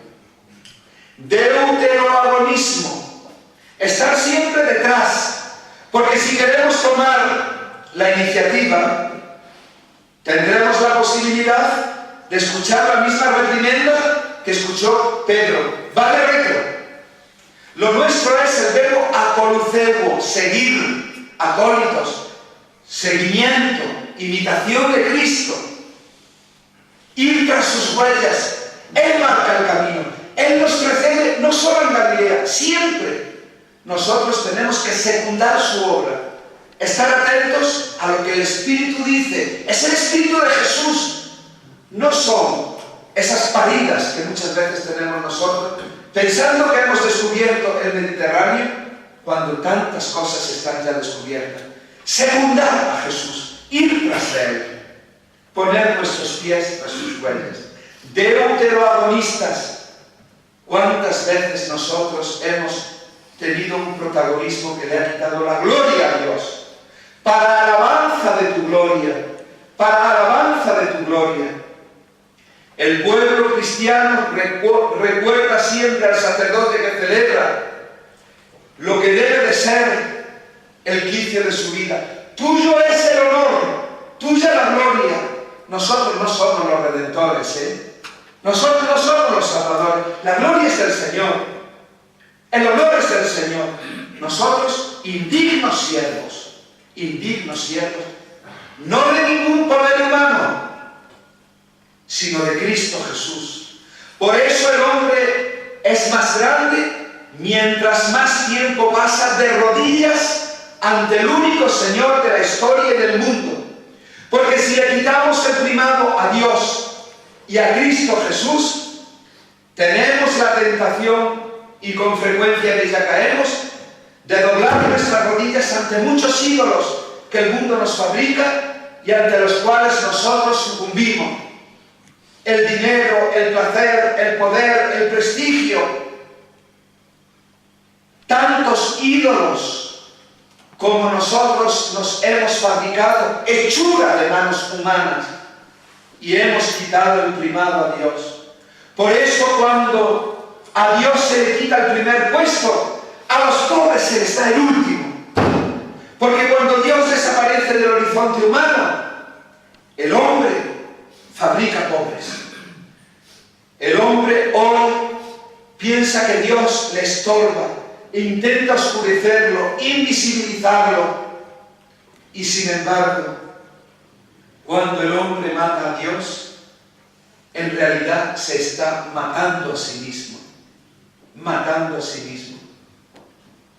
Deuteroagonismo. Estar siempre detrás. Porque si queremos tomar la iniciativa, tendremos la posibilidad de escuchar la misma reprimenda que escuchó Pedro. Vale retro. Lo nuestro es el verbo acolucebo, seguir, acólitos, seguimiento, imitación de Cristo. Ir tras sus huellas. Él marca el camino. Él nos precede no solo en Galilea, siempre. Nosotros tenemos que secundar su obra. Estar atentos a lo que el Espíritu dice. Es el Espíritu de Jesús. No son esas paridas que muchas veces tenemos nosotros, pensando que hemos descubierto el Mediterráneo, cuando tantas cosas están ya descubiertas. Secundar a Jesús. Ir tras de Él. Poner nuestros pies tras sus huellas. Deuteroagonistas. ¿Cuántas veces nosotros hemos tenido un protagonismo que le ha quitado la gloria a Dios? Para alabanza de tu gloria. Para alabanza de tu gloria. El pueblo cristiano recuerda siempre al sacerdote que celebra lo que debe de ser el quicio de su vida. Tuyo es el honor, tuya la gloria. Nosotros no somos los redentores, Nosotros no somos los salvadores. La gloria es del Señor. El honor es del Señor. Nosotros, indignos siervos, no de ningún poder humano, sino de Cristo Jesús. Por eso el hombre es más grande mientras más tiempo pasa de rodillas ante el único Señor de la historia y del mundo. Porque si le quitamos el primado a Dios y a Cristo Jesús, tenemos la tentación, y con frecuencia de ella caemos, de doblar nuestras rodillas ante muchos ídolos que el mundo nos fabrica y ante los cuales nosotros sucumbimos. El dinero, el placer, el poder, el prestigio. Tantos ídolos como nosotros nos hemos fabricado, hechura de manos humanas, y hemos quitado el primado a Dios. Por eso cuando a Dios se le quita el primer puesto, a los pobres se les da el último. Porque cuando Dios desaparece del horizonte humano, el hombre fabrica pobres. El hombre hoy piensa que Dios le estorba, intenta oscurecerlo, invisibilizarlo. Y sin embargo, cuando el hombre mata a Dios, en realidad se está matando a sí mismo. Matando a sí mismo.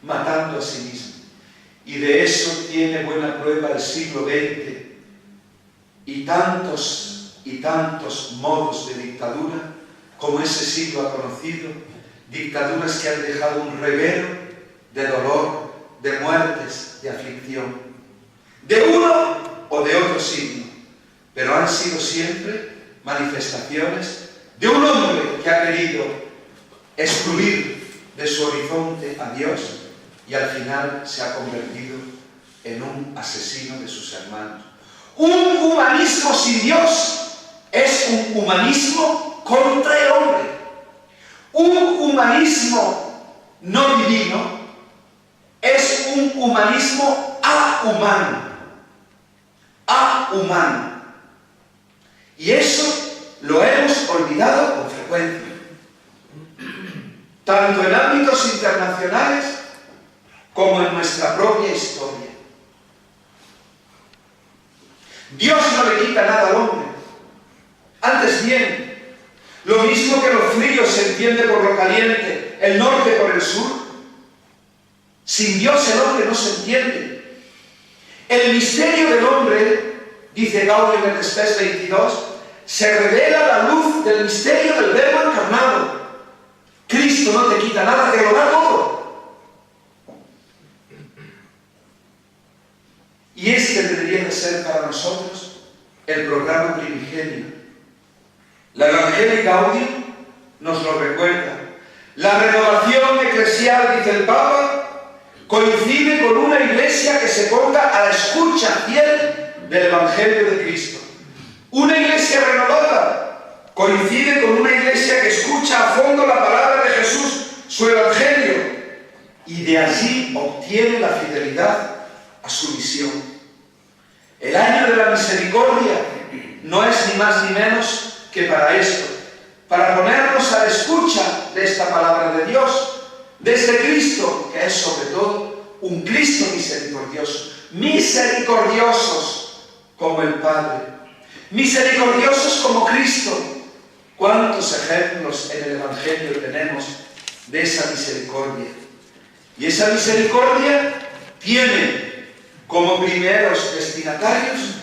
Matando a sí mismo. Y de eso tiene buena prueba el siglo XX y tantos modos de dictadura como ese siglo ha conocido, dictaduras que han dejado un reguero de dolor, de muertes, de aflicción, de uno o de otro signo, pero han sido siempre manifestaciones de un hombre que ha querido excluir de su horizonte a Dios y al final se ha convertido en un asesino de sus hermanos. Un humanismo sin Dios es un humanismo contra el hombre. Un humanismo no divino es un humanismo ahumano. Ahumano. Y eso lo hemos olvidado con frecuencia. Tanto en ámbitos internacionales como en nuestra propia historia. Dios no le quita nada al hombre. Antes bien, lo mismo que lo frío se entiende por lo caliente, el norte por el sur. Sin Dios el hombre no se entiende. El misterio del hombre, dice Gaudium et Spes 22, se revela la luz del misterio del Verbo encarnado. Cristo no te quita nada, te lo da todo. Y este debería de ser para nosotros el programa primigenio. La Evangelii Gaudium nos lo recuerda. La renovación eclesial, dice el Papa, coincide con una iglesia que se ponga a la escucha fiel del Evangelio de Cristo. Una iglesia renovada coincide con una iglesia que escucha a fondo la palabra de Jesús, su Evangelio, y de allí obtiene la fidelidad a su misión. El año de la misericordia no es ni más ni menos que para esto, para ponernos a la escucha de esta palabra de Dios, de este Cristo, que es sobre todo un Cristo misericordioso. Misericordiosos como el Padre, misericordiosos como Cristo. ¿Cuántos ejemplos en el Evangelio tenemos de esa misericordia? Y esa misericordia tiene como primeros destinatarios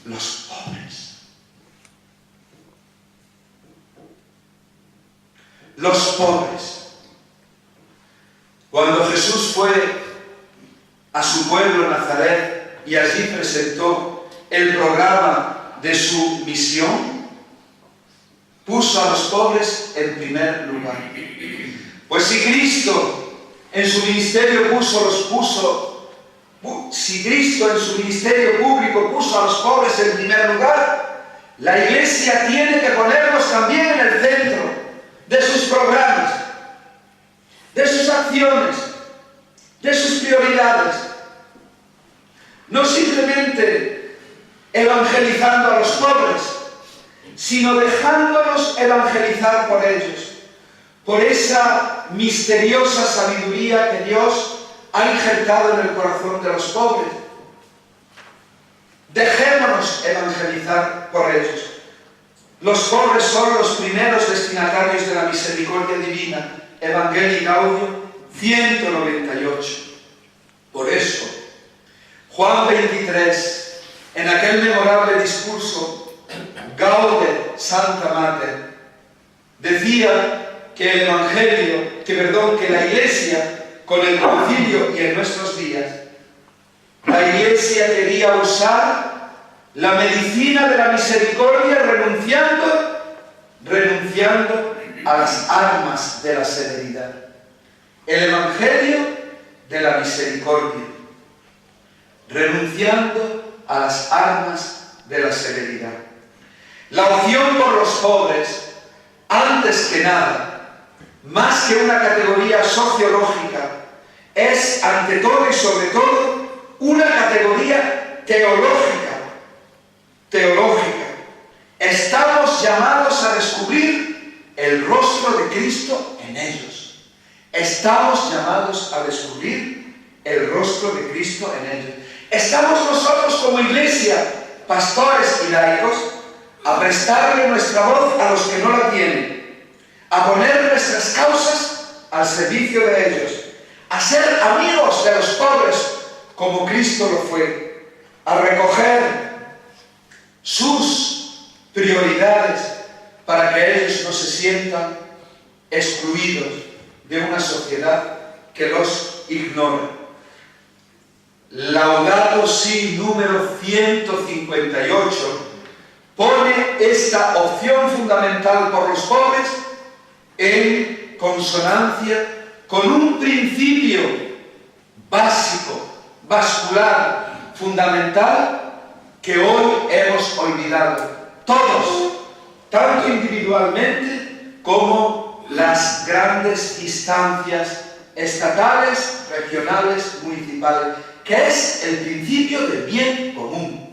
los pobres. Los pobres. Cuando Jesús fue a su pueblo Nazaret y allí presentó el programa de su misión, puso a los pobres en primer lugar. Pues si Cristo en su ministerio si Cristo en su ministerio público puso a los pobres en primer lugar, la Iglesia tiene que ponerlos también en el centro de sus programas, de sus acciones, de sus prioridades. No simplemente evangelizando a los pobres, sino dejándonos evangelizar por ellos, por esa misteriosa sabiduría que Dios ha injertado en el corazón de los pobres. Dejémonos evangelizar por ellos. Los pobres son los primeros destinatarios de la misericordia divina. Evangelii Gaudium 198. Por eso, Juan 23 en aquel memorable discurso Gaude Santa Mater, decía que el Evangelio, que la Iglesia, con el concilio y en nuestros días, la Iglesia quería usar la medicina de la misericordia renunciando a las armas de la severidad. El Evangelio de la misericordia, renunciando a las armas de la severidad. La opción por los pobres, antes que nada, más que una categoría sociológica, es ante todo y sobre todo una categoría teológica. Estamos llamados a descubrir el rostro de Cristo en ellos. Estamos llamados a descubrir el rostro de Cristo en ellos. Estamos nosotros como Iglesia, pastores y laicos, a prestarle nuestra voz a los que no la tienen, a poner nuestras causas al servicio de ellos, a ser amigos de los pobres como Cristo lo fue, a recoger sus prioridades para que ellos no se sientan excluidos de una sociedad que los ignora. Laudato Si número 158 pone esta opción fundamental por los pobres en consonancia con un principio básico, vascular, fundamental, que hoy hemos olvidado. Todos, tanto individualmente como las grandes instancias estatales, regionales, municipales, que es el principio del bien común.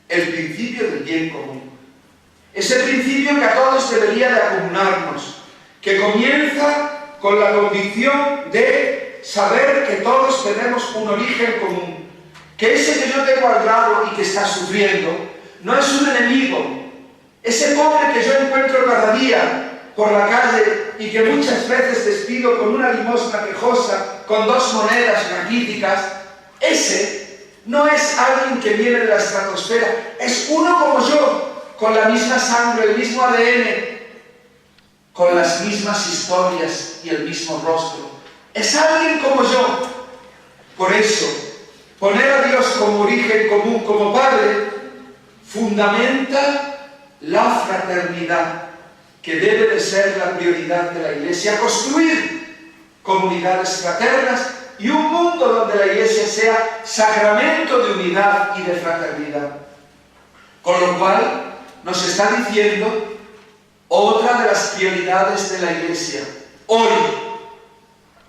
El principio del bien común. Ese principio que a todos debería de acumularnos, que comienza con la convicción de saber que todos tenemos un origen común, que ese que yo tengo al lado y que está sufriendo no es un enemigo. Ese pobre que yo encuentro cada día por la calle y que muchas veces despido con una limosna quejosa, con 2 monedas raquíticas, ese no es alguien que viene de la estratosfera, es uno como yo, con la misma sangre, el mismo ADN, con las mismas historias y el mismo rostro. Es alguien como yo. Por eso, poner a Dios como origen común, como Padre, fundamenta la fraternidad, que debe de ser la prioridad de la Iglesia, construir comunidades fraternas y un mundo donde la Iglesia sea sacramento de unidad y de fraternidad. Con lo cual, nos está diciendo otra de las prioridades de la Iglesia. Hoy,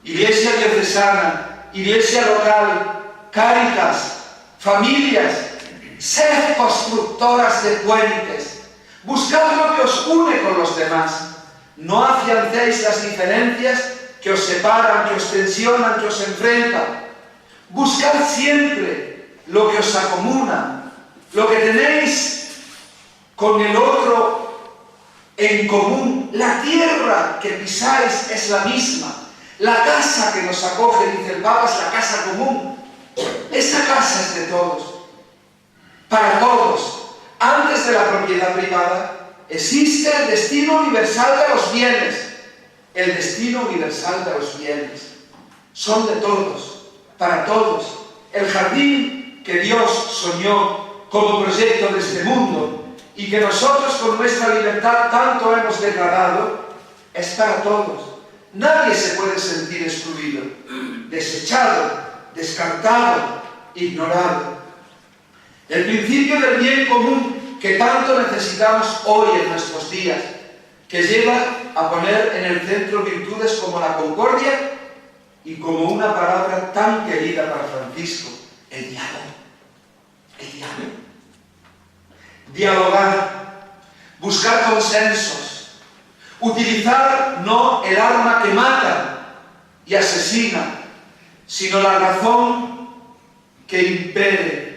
Iglesia diocesana, Iglesia local, Cáritas, familias, sed constructoras de puentes. Buscad lo que os une con los demás. No afiancéis las diferencias que os separan, que os tensionan, que os enfrentan. Buscad siempre lo que os acomuna, lo que tenéis con el otro en común. La tierra que pisáis es la misma. La casa que nos acoge, dice el Papa, es la casa común. Esta casa es de todos, para todos. Antes de la propiedad privada existe el destino universal de los bienes. El destino universal de los bienes son de todos, para todos. El jardín que Dios soñó como proyecto de este mundo y que nosotros con nuestra libertad tanto hemos degradado, es para todos. Nadie se puede sentir excluido, desechado, descartado, ignorado. El principio del bien común que tanto necesitamos hoy en nuestros días, que lleva a poner en el centro virtudes como la concordia y como una palabra tan querida para Francisco, el diálogo. El diálogo. Dialogar, buscar consensos, utilizar no el arma que mata y asesina, sino la razón que impere.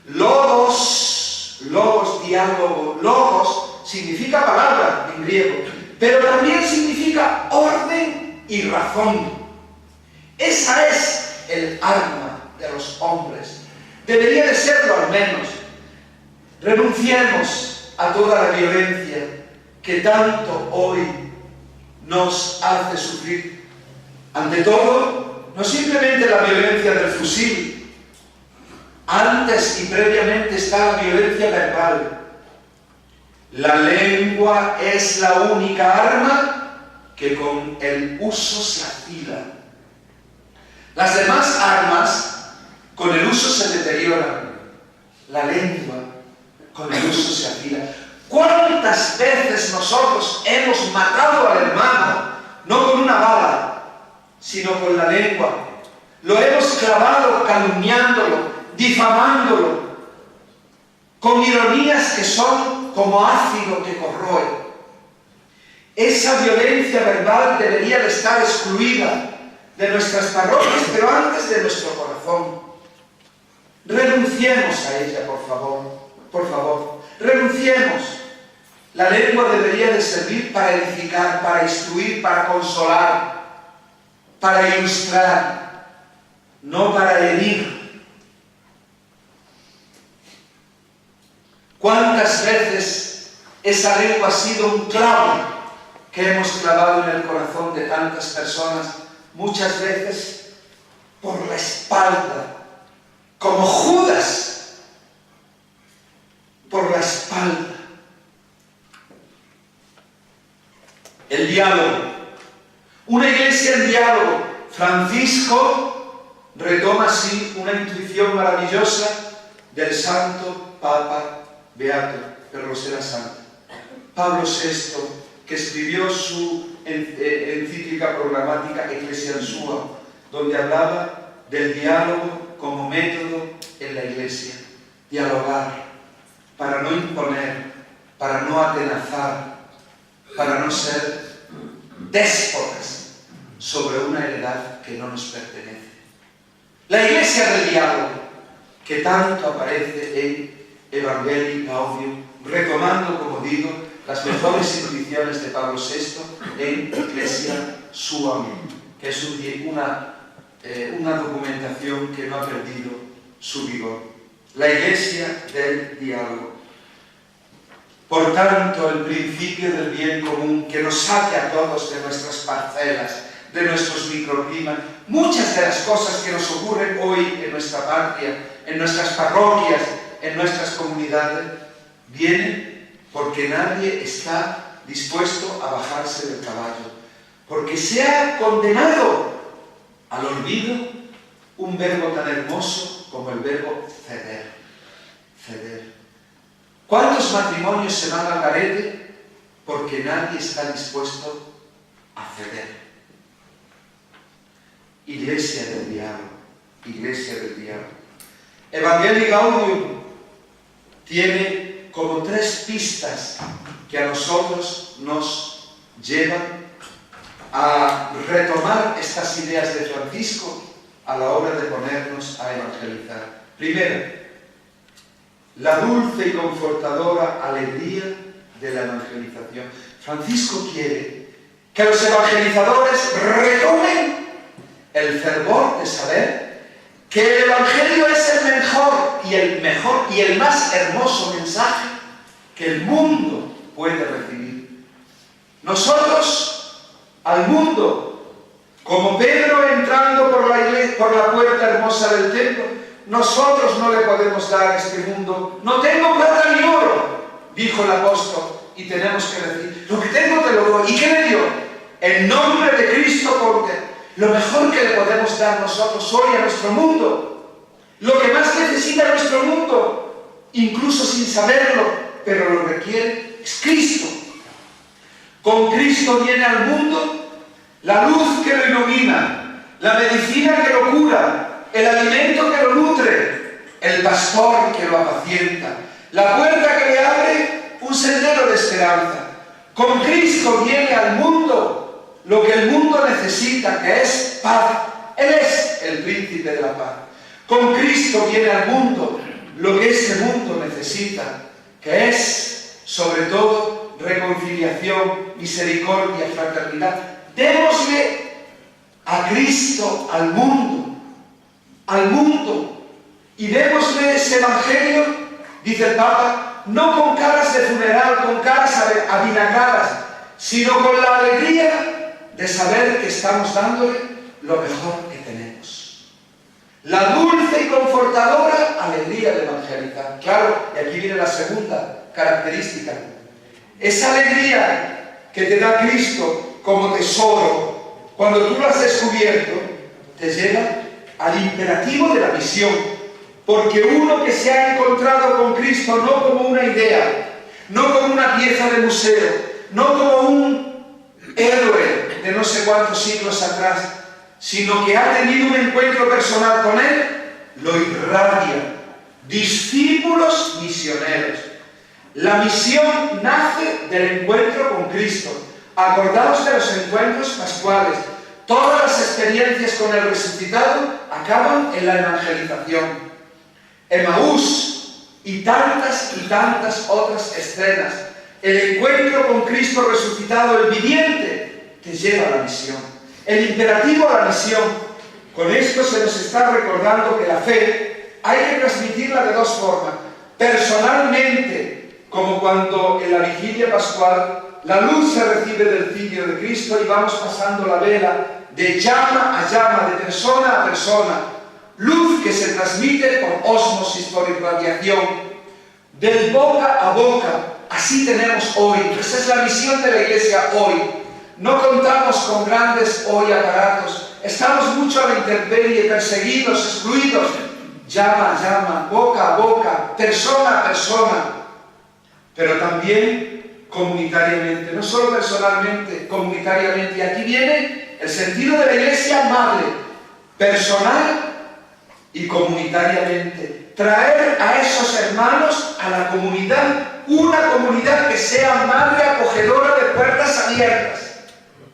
Logos, diálogo. Logos significa palabra en griego, pero también significa orden y razón. Esa es el arma de los hombres. Debería de serlo al menos. Renunciemos a toda la violencia que tanto hoy nos hace sufrir. Ante todo, no simplemente la violencia del fusil, antes y previamente está la violencia verbal. La lengua es la única arma que con el uso se afila. Las demás armas con el uso se deterioran. La lengua con el uso se afila. ¿Cuántas veces nosotros hemos matado al hermano, no con una bala, sino con la lengua? Lo hemos clavado calumniándolo, difamándolo, con ironías que son como ácido que corroe. Esa violencia verbal debería de estar excluida de nuestras parroquias, pero antes de nuestro corazón. Renunciemos a ella, por favor, renunciemos. La lengua debería de servir para edificar, para instruir, para consolar, para ilustrar, no para herir. ¿Cuántas veces esa lengua ha sido un clavo que hemos clavado en el corazón de tantas personas? Muchas veces por la espalda, como Judas, por la espalda. El diálogo. Una iglesia en diálogo. Francisco retoma así una intuición maravillosa del santo Papa Beato, de Rosera Santa. Pablo VI, que escribió su encíclica programática Ecclesiam Sua, donde hablaba del diálogo como método en la iglesia. Dialogar, para no imponer, para no atenazar, para no ser déspotas sobre una heredad que no nos pertenece. La iglesia del diálogo, que tanto aparece en Evangelii Gaudium, retomando, como digo, las mejores intuiciones de Pablo VI en Ecclesiam Suam, que es una documentación que no ha perdido su vigor. La iglesia del diálogo. Por tanto, el principio del bien común que nos saque a todos de nuestras parcelas, de nuestros microclimas, muchas de las cosas que nos ocurren hoy en nuestra patria, en nuestras parroquias, en nuestras comunidades, vienen porque nadie está dispuesto a bajarse del caballo, porque se ha condenado al olvido un verbo tan hermoso como el verbo ceder. Ceder. ¿Cuántos matrimonios se van al garete? Porque nadie está dispuesto a ceder. Iglesia del diálogo, iglesia del diálogo. Evangelii Gaudium tiene como 3 pistas que a nosotros nos llevan a retomar estas ideas de Francisco a la hora de ponernos a evangelizar. Primero, la dulce y confortadora alegría de la evangelización. Francisco quiere que los evangelizadores retomen el fervor de saber que el Evangelio es el mejor y el más hermoso mensaje que el mundo puede recibir. Nosotros, al mundo, como Pedro entrando por la puerta hermosa del templo, nosotros no le podemos dar a este mundo. No tengo plata ni oro, dijo el apóstol, y tenemos que decir, lo que tengo te lo doy. ¿Y qué le dio? En nombre de Cristo, porque lo mejor que le podemos dar nosotros hoy a nuestro mundo, lo que más necesita nuestro mundo, incluso sin saberlo, pero lo requiere, es Cristo. Con Cristo viene al mundo la luz que lo ilumina, la medicina que lo cura, el alimento que lo nutre, el pastor que lo apacienta, la puerta que le abre un sendero de esperanza. Con Cristo viene al mundo lo que el mundo necesita, que es paz. Él es el príncipe de la paz. Con Cristo viene al mundo lo que este mundo necesita, que es, sobre todo, reconciliación, misericordia, fraternidad. Démosle a Cristo al mundo, y démosle ese Evangelio, dice el Papa, no con caras de funeral, con caras avinagradas, sino con la alegría de saber que estamos dándole lo mejor que tenemos. La dulce y confortadora alegría de evangelizar. Claro, y aquí viene la segunda característica. Esa alegría que te da Cristo como tesoro, cuando tú lo has descubierto, te lleva al imperativo de la misión. Porque uno que se ha encontrado con Cristo no como una idea, no como una pieza de museo, no como un héroe de no sé cuántos siglos atrás, sino que ha tenido un encuentro personal con Él, lo irradia. Discípulos misioneros. La misión nace del encuentro con Cristo. Acordaos de los encuentros pascuales. Todas las experiencias con el resucitado acaban en la evangelización. Emaús y tantas otras escenas. El encuentro con Cristo resucitado, el viviente, te lleva a la misión. El imperativo a la misión. Con esto se nos está recordando que la fe hay que transmitirla de dos formas. Personalmente, como cuando en la vigilia pascual la luz se recibe del cirio de Cristo y vamos pasando la vela de llama a llama, de persona a persona. Luz que se transmite por ósmosis, por irradiación, del boca a boca. Así tenemos hoy. Esa es la misión de la Iglesia hoy. No contamos con grandes hoy aparatos. Estamos mucho a la intemperie, perseguidos, excluidos. Llama a llama, boca a boca, persona a persona. Pero también comunitariamente. No solo personalmente, comunitariamente. Y aquí viene el sentido de la Iglesia madre. Personal y comunitariamente. Traer a esos hermanos a la comunidad, una comunidad que sea madre acogedora de puertas abiertas.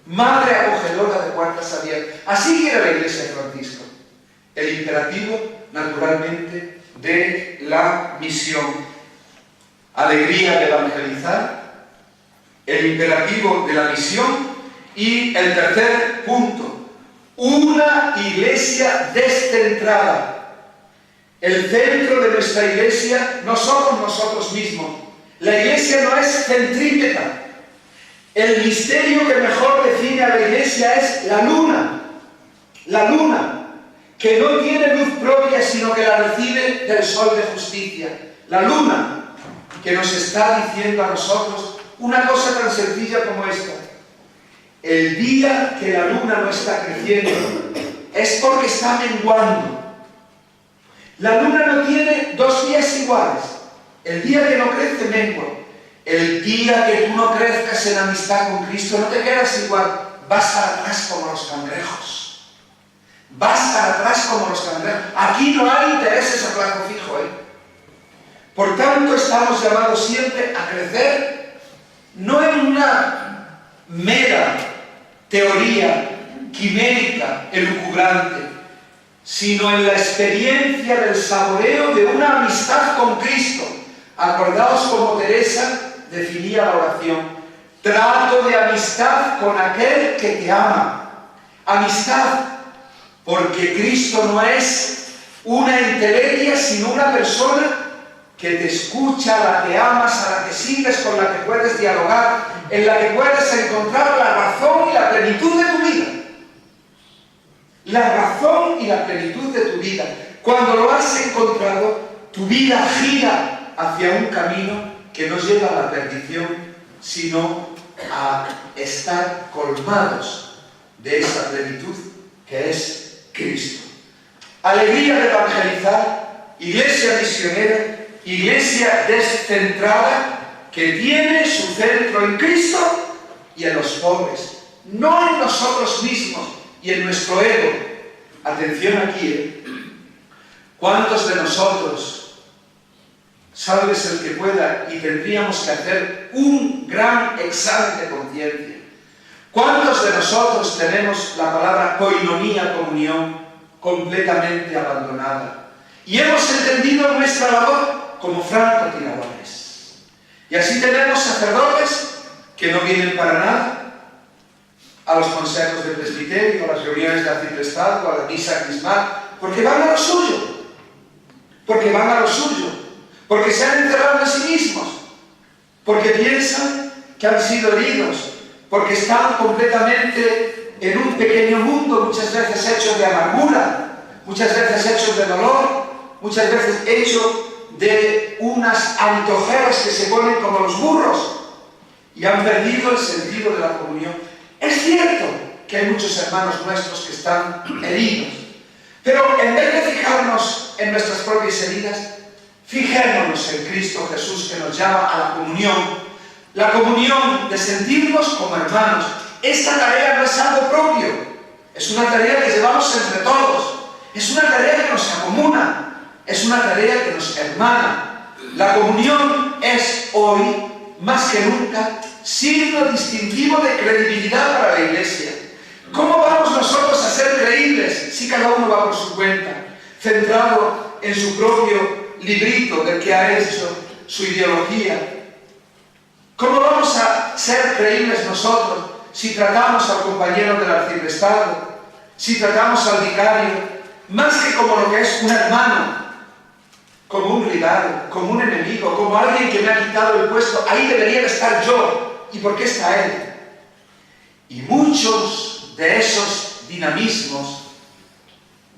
Madre acogedora de puertas abiertas. Así quiere la Iglesia de Francisco. El imperativo, naturalmente, de la misión. Alegría de evangelizar. El imperativo de la misión. Y el tercer punto. Una iglesia descentrada. El centro de nuestra iglesia no somos nosotros mismos. La iglesia no es centrípeta. El misterio que mejor define a la iglesia es la luna. La luna, que no tiene luz propia, sino que la recibe del sol de justicia. La luna, que nos está diciendo a nosotros una cosa tan sencilla como esta. El día que la luna no está creciendo es porque está menguando. La luna no tiene dos días iguales. El día que no crece, mengua. El día que tú no crezcas en amistad con Cristo, no te quedas igual. Vas para atrás como los cangrejos. Vas para atrás como los cangrejos. Aquí no hay intereses a plazo fijo, Por tanto, estamos llamados siempre a crecer, no en una mera teoría quimérica, elucubrante, sino en la experiencia del saboreo de una amistad con Cristo. Acordaos como Teresa definía la oración. Trato de amistad con aquel que te ama. Amistad, porque Cristo no es una entelequia, sino una persona que te escucha, a la que amas, a la que sigues, con la que puedes dialogar, en la que puedes encontrar la razón y la plenitud de tu vida. La razón y la plenitud de tu vida. Cuando lo has encontrado, tu vida gira hacia un camino que no lleva a la perdición, sino a estar colmados de esa plenitud que es Cristo. Alegría de evangelizar, iglesia misionera, iglesia descentrada, que tiene su centro en Cristo y en los pobres, no en nosotros mismos y en nuestro ego. Atención aquí, ¿cuántos de nosotros, sálvese el que pueda, y tendríamos que hacer un gran examen de conciencia? ¿Cuántos de nosotros tenemos la palabra koinonía, comunión, completamente abandonada? Y hemos entendido nuestra labor como francotiradores. Y así tenemos sacerdotes que no vienen para nada a los consejos del presbiterio, a las reuniones de arciprestazgo, a la misa crismal, porque van a lo suyo. Porque van a lo suyo. porque se han encerrado en sí mismos, porque piensan que han sido heridos, porque están completamente en un pequeño mundo, muchas veces hecho de amargura, muchas veces hecho de dolor, muchas veces hecho de unas antojeras que se ponen como los burros y han perdido el sentido de la comunión. Es cierto que hay muchos hermanos nuestros que están heridos, pero en vez de fijarnos en nuestras propias heridas, fijémonos en Cristo Jesús, que nos llama a la comunión de sentirnos como hermanos. Esta tarea no es algo propio, es una tarea que llevamos entre todos, es una tarea que nos acomuna, es una tarea que nos hermana. La comunión es hoy, más que nunca, signo distintivo de credibilidad para la Iglesia. ¿Cómo vamos nosotros a ser creíbles si cada uno va por su cuenta, centrado en su propio librito del que ha hecho su ideología? ¿Cómo vamos a ser creíbles nosotros si tratamos al compañero del arciprestazgo, si tratamos al vicario, más que como lo que es un hermano, como un rival, como un enemigo, como alguien que me ha quitado el puesto? Ahí debería de estar yo. ¿Y por qué está él? Y muchos de esos dinamismos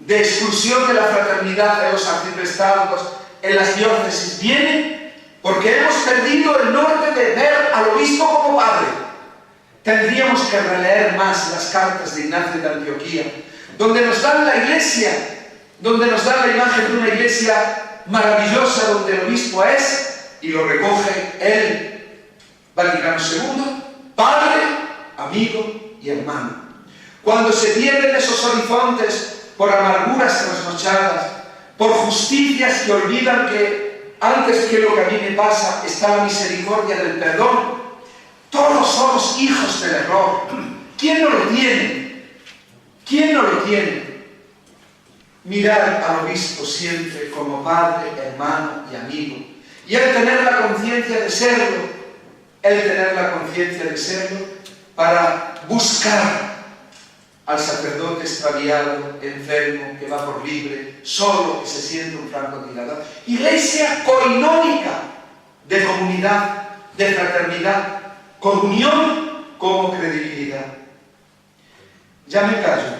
de exclusión de la fraternidad de los arciprestazgos en las diócesis vienen porque hemos perdido el norte de ver al obispo como padre. Tendríamos que releer más las cartas de Ignacio de Antioquía, donde nos dan la iglesia, donde nos dan la imagen de una iglesia maravillosa, donde el obispo es, y lo recoge él, Vaticano II, padre, amigo y hermano. Cuando se pierden esos horizontes por amarguras trasnochadas, por justicias que olvidan que antes que lo que a mí me pasa está la misericordia del perdón, todos somos hijos del error. ¿Quién no lo tiene? ¿Quién no lo tiene? Mirar al obispo siempre como padre, hermano y amigo. Y el tener la conciencia de serlo, para buscar al sacerdote extraviado, enfermo, que va por libre, solo, que se siente un francotirador. Iglesia coinónica de comunidad, de fraternidad, comunión como credibilidad. Ya me callo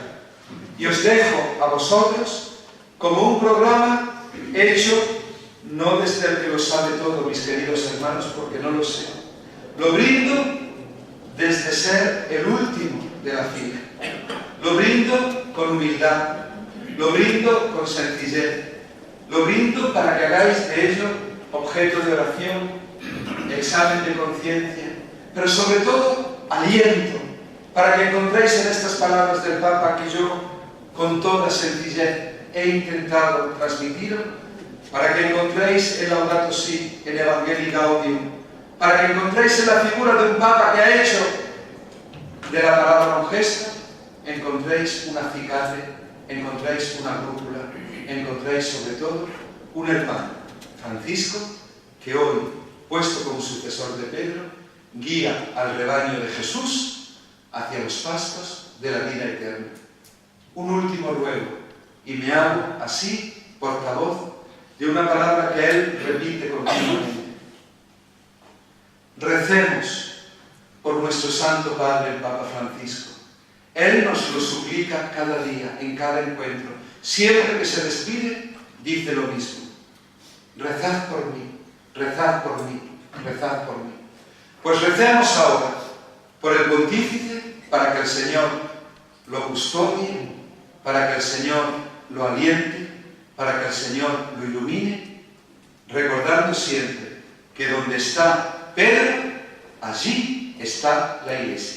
y os dejo a vosotros como un programa hecho no desde el que lo sabe todo, mis queridos hermanos, porque no lo sé. Lo brindo desde ser el último de la fila. Lo brindo con humildad, lo brindo con sencillez, lo brindo para que hagáis de ello objeto de oración, examen de conciencia, pero sobre todo aliento, para que encontréis en estas palabras del Papa que yo con toda sencillez he intentado transmitiros, para que encontréis en Laudato Si, en Evangelii Gaudium, para que encontréis en la figura de un Papa que ha hecho de la palabra un gesto, encontréis un acicate, encontréis una brújula, encontréis sobre todo un hermano, Francisco, que hoy, puesto como sucesor de Pedro, guía al rebaño de Jesús hacia los pastos de la vida eterna. Un último ruego, y me hago así portavoz de una palabra que él repite continuamente. Recemos por nuestro Santo Padre, el Papa Francisco. Él nos lo suplica cada día, en cada encuentro. Siempre que se despide, dice lo mismo. Rezad por mí, rezad por mí, rezad por mí. Pues recemos ahora por el pontífice, para que el Señor lo custodie, para que el Señor lo aliente, para que el Señor lo ilumine, recordando siempre que donde está Pedro, allí está la Iglesia.